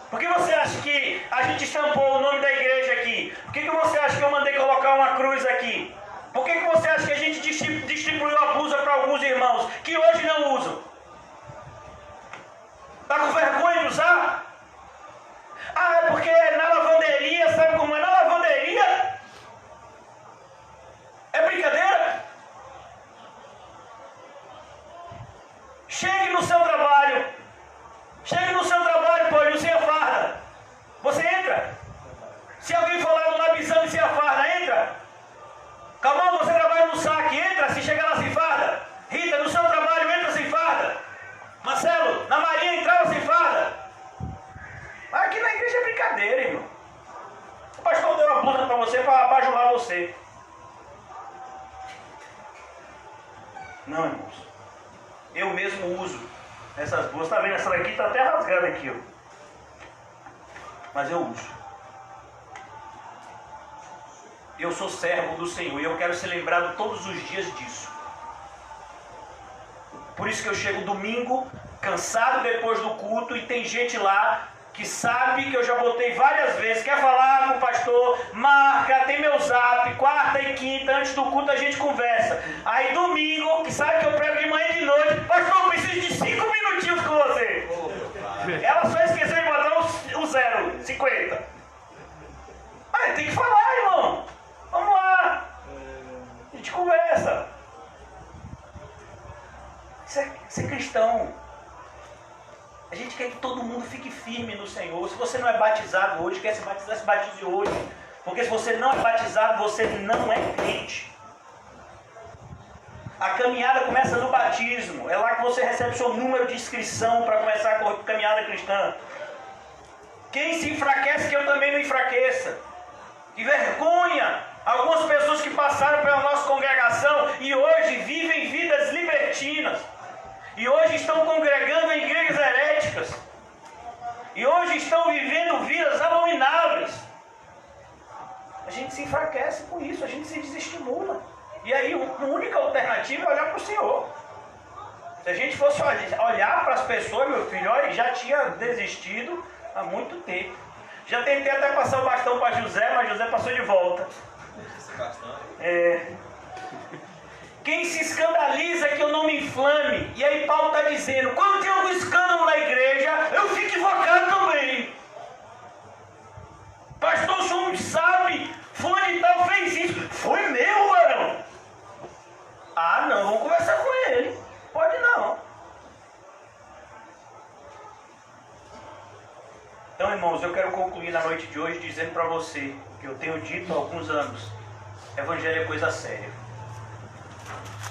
Por que você acha que a gente estampou o nome da igreja aqui? Por que você acha que eu mandei colocar uma cruz aqui? Por que você acha que a gente distribuiu a blusa para alguns irmãos que hoje não usam? Está com vergonha de usar? Ah, é porque na lavanderia, sabe como é? Na lavanderia? É brincadeira? Chegue no seu trabalho. Chegue no seu trabalho, pode sem a farda. Você entra. Se alguém for lá no Labizame sem a farda, entra. Calma, você trabalha no saque, entra. Se chegar lá sem farda. Rita, no seu trabalho, entra sem farda. Marcelo, na Maria entrava sem farda. Mas aqui na igreja é brincadeira, irmão. O pastor deu uma blusa para você para ajudar você. Não, irmãos. Eu mesmo uso essas blusas. Tá vendo? Essa daqui tá até rasgada aqui, ó. Mas eu uso. Eu sou servo do Senhor e eu quero ser lembrado todos os dias disso. Por isso que eu chego domingo, cansado depois do culto, e tem gente lá que sabe que eu já botei várias vezes, quer falar com o pastor, marca, tem meu zap, quarta e quinta, antes do culto a gente conversa. Aí domingo, que sabe que eu prego de manhã e de noite, pastor, eu preciso de 5 minutinhos com você. Ela só esqueceu de mandar o 0,50. Aí tem que falar, irmão. Vamos lá. A gente conversa. Isso é ser cristão. A gente quer que todo mundo fique firme no Senhor. Se você não é batizado hoje, quer se batizar, se batize hoje. Porque se você não é batizado, você não é crente. A caminhada começa no batismo. É lá que você recebe o seu número de inscrição para começar a caminhada cristã. Quem se enfraquece, que eu também não enfraqueça. Que vergonha! Algumas pessoas que passaram pela nossa congregação e hoje vivem vidas libertinas. E hoje estão congregando em igrejas heréticas. E hoje estão vivendo vidas abomináveis. A gente se enfraquece com isso, a gente se desestimula. E aí a única alternativa é olhar para o Senhor. Se a gente fosse olhar para as pessoas, meu filho, olha, já tinha desistido há muito tempo. Já tentei até passar o bastão para José, mas José passou de volta. Quem se escandaliza que eu não me inflame. E aí Paulo está dizendo, quando tem algum escândalo na igreja, eu fico invocado também. Pastor, o senhor não sabe, fulano de tal fez isso. Foi meu, varão. Ah, não, vamos conversar com ele. Pode não. Então, irmãos, eu quero concluir na noite de hoje dizendo para você, que eu tenho dito há alguns anos, evangelho é coisa séria.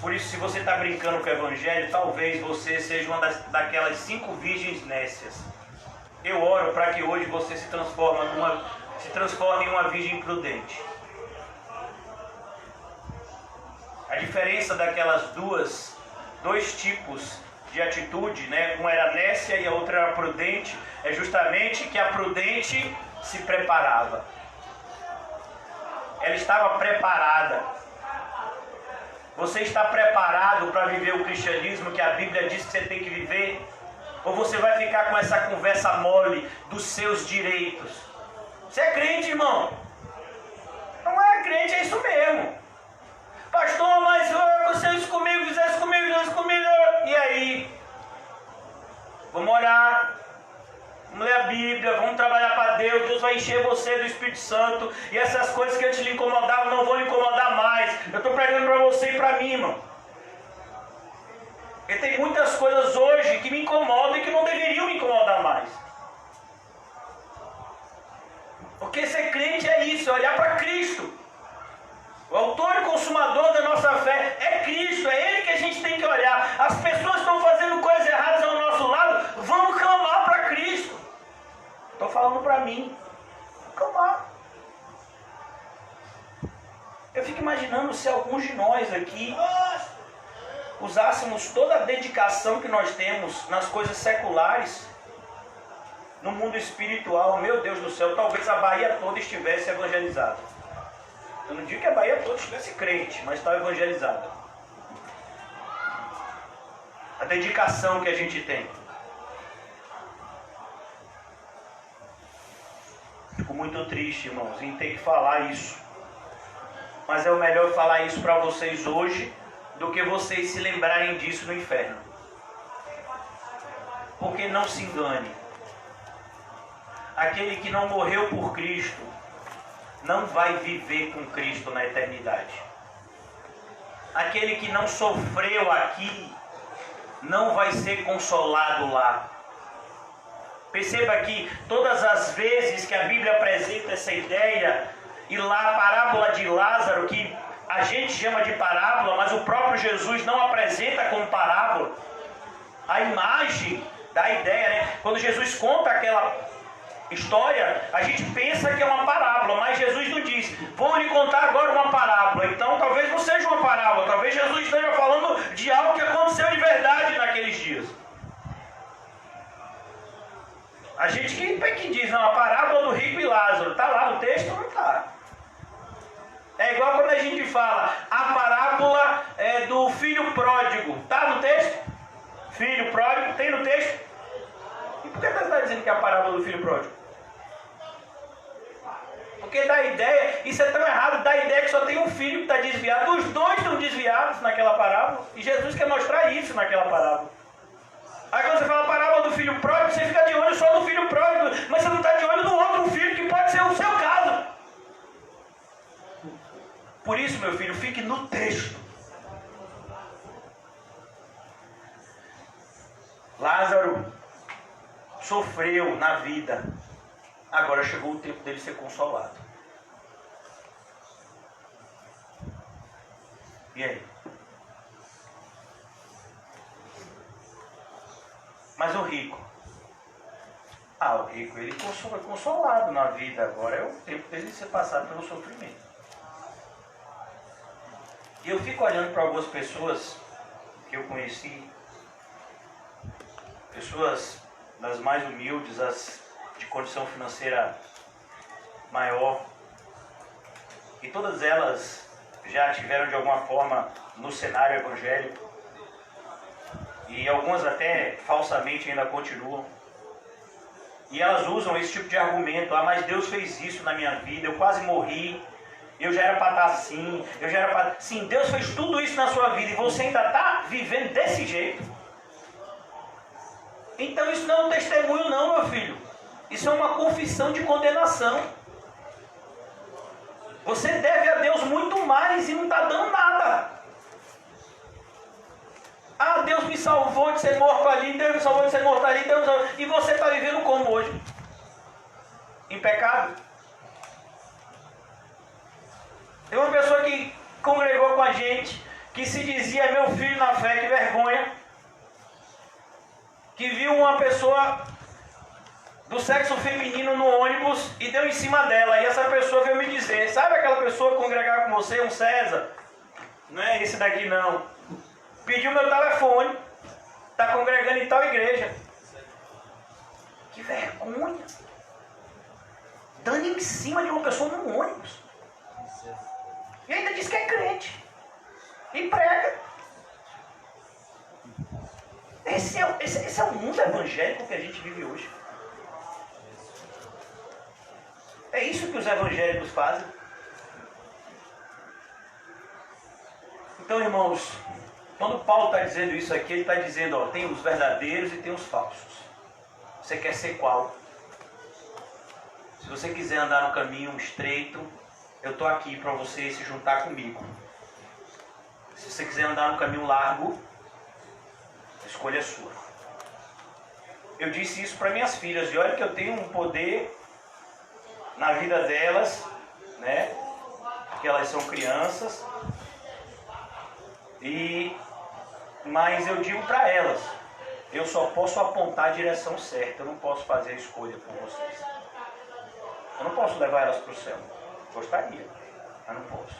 Por isso, se você está brincando com o evangelho, talvez você seja uma daquelas 5 virgens nécias. Eu oro para que hoje você se transforme em uma virgem prudente. A diferença daquelas dois tipos de atitude, né? Uma era nécia e a outra era prudente, é justamente que a prudente se preparava. Ela estava preparada. Você está preparado para viver o cristianismo que a Bíblia diz que você tem que viver? Ou você vai ficar com essa conversa mole dos seus direitos? Você é crente, irmão? Não é crente, é isso mesmo. Pastor, mas você isso comigo, fizesse comigo, e aí? Vamos orar, vamos ler a Bíblia, vamos trabalhar para Deus. Deus vai encher você do Espírito Santo. E essas coisas que antes lhe incomodavam não vão lhe incomodar mais. Eu estou pregando para você e para mim, irmão. E tem muitas coisas hoje que me incomodam e que não deveriam me incomodar mais. Porque ser crente é isso, é olhar para Cristo. O autor e consumador da nossa fé é Cristo, é Ele que a gente tem que olhar. As pessoas estão fazendo coisas erradas ao nosso lado, vamos clamar para Cristo. Estou falando para mim, clamar. Eu fico imaginando se alguns de nós aqui usássemos toda a dedicação que nós temos nas coisas seculares, no mundo espiritual. Meu Deus do céu, talvez a Bahia toda estivesse evangelizada. Eu não digo que a Bahia toda estivesse crente, mas está evangelizada. A dedicação que a gente tem. Fico muito triste, irmãos, em ter que falar isso. Mas é o melhor falar isso para vocês hoje do que vocês se lembrarem disso no inferno. Porque não se engane. Aquele que não morreu por Cristo não vai viver com Cristo na eternidade. Aquele que não sofreu aqui não vai ser consolado lá. Perceba que todas as vezes que a Bíblia apresenta essa ideia, e lá a parábola de Lázaro, que a gente chama de parábola, mas o próprio Jesus não apresenta como parábola, a imagem da ideia, né? Quando Jesus conta aquela história, a gente pensa que é uma parábola, mas Jesus não diz, vou lhe contar agora uma parábola. Então talvez não seja uma parábola, talvez Jesus esteja falando de algo que aconteceu de verdade naqueles dias. A gente que diz, não, a parábola do rico e Lázaro, está lá no texto ou não está? É igual quando a gente fala, a parábola do filho pródigo, está no texto? Filho pródigo, tem no texto? E por que você está dizendo dizendo que é a parábola do filho pródigo? Porque dá ideia, isso é tão errado, dá ideia que só tem um filho que está desviado. Os dois estão desviados naquela parábola. E Jesus quer mostrar isso naquela parábola. Aí quando você fala a parábola do filho pródigo, você fica de olho só no filho pródigo, mas você não está de olho no outro filho, que pode ser o seu caso. Por isso, meu filho, fique no texto. Lázaro sofreu na vida. Agora chegou o tempo dele ser consolado. E aí? Mas o rico? O rico, ele foi consolado na vida. Agora é o tempo dele ser passado pelo sofrimento. E eu fico olhando para algumas pessoas que eu conheci, pessoas das mais humildes, as de condição financeira maior, e todas elas já tiveram de alguma forma no cenário evangélico, e algumas até falsamente ainda continuam, e elas usam esse tipo de argumento: mas Deus fez isso na minha vida, eu quase morri, eu já era para estar assim, eu já era para... Sim, Deus fez tudo isso na sua vida e você ainda está vivendo desse jeito. Então isso não é um testemunho não, meu filho. Isso é uma confissão de condenação. Você deve a Deus muito mais e não está dando nada. Deus me salvou de ser morto ali, Deus me salvou de ser morto ali, e você está vivendo como hoje? Em pecado? Tem uma pessoa que congregou com a gente, que se dizia meu filho na fé, que vergonha, que viu uma pessoa do sexo feminino no ônibus e deu em cima dela. E essa pessoa veio me dizer: sabe aquela pessoa que congregava com você, um César? Não é esse daqui não. Pediu meu telefone, está congregando em tal igreja. Que vergonha! Dando em cima de uma pessoa no ônibus. E ainda diz que é crente. E prega. Esse é o mundo evangélico que a gente vive hoje. É isso que os evangélicos fazem. Então, irmãos, quando Paulo está dizendo isso aqui, ele está dizendo, tem os verdadeiros e tem os falsos. Você quer ser qual? Se você quiser andar no caminho estreito, eu estou aqui para você se juntar comigo. Se você quiser andar no caminho largo, a escolha é sua. Eu disse isso para minhas filhas, e olha que eu tenho um poder na vida delas, né? Porque elas são crianças. Mas eu digo para elas, eu só posso apontar a direção certa, eu não posso fazer a escolha por vocês. Eu não posso levar elas para o céu. Gostaria, mas não posso.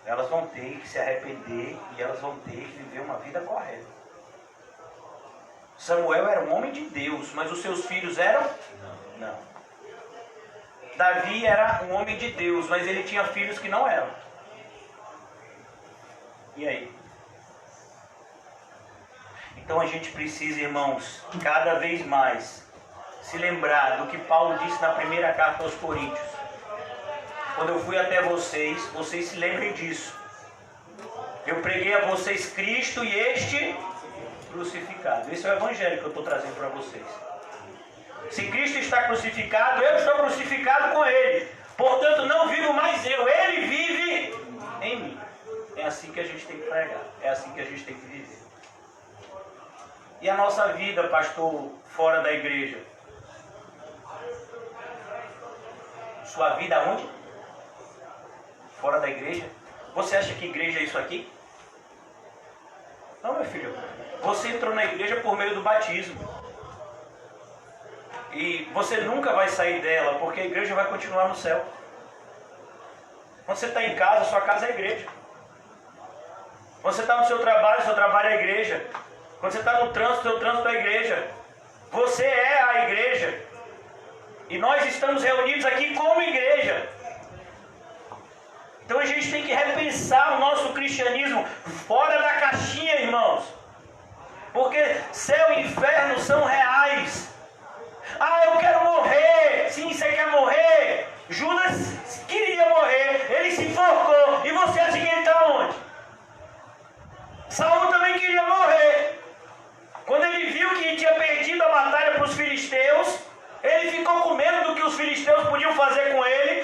Elas vão ter que se arrepender e elas vão ter que viver uma vida correta. Samuel era um homem de Deus, mas os seus filhos eram? Não. Davi era um homem de Deus, mas ele tinha filhos que não eram. E aí? Então a gente precisa, irmãos, cada vez mais se lembrar do que Paulo disse na primeira carta aos Coríntios. Quando eu fui até vocês se lembrem disso. Eu preguei a vocês Cristo e este crucificado. Esse é o evangelho que eu estou trazendo para vocês. Se Cristo está crucificado, eu estou crucificado com Ele. Portanto, não vivo mais eu, Ele vive em mim. É assim que a gente tem que pregar, é assim que a gente tem que viver. E a nossa vida, pastor, fora da igreja? Sua vida onde? Fora da igreja? Você acha que igreja é isso aqui? Não, meu filho. Você entrou na igreja por meio do batismo. E você nunca vai sair dela, porque a igreja vai continuar no céu. Quando você está em casa, sua casa é a igreja. Quando você está no seu trabalho é a igreja. Quando você está no trânsito, seu trânsito é a igreja. Você é a igreja. E nós estamos reunidos aqui como igreja. Então a gente tem que repensar o nosso cristianismo fora da caixinha, irmãos. Porque céu e inferno são reais. ficou com medo do que os filisteus podiam fazer com ele.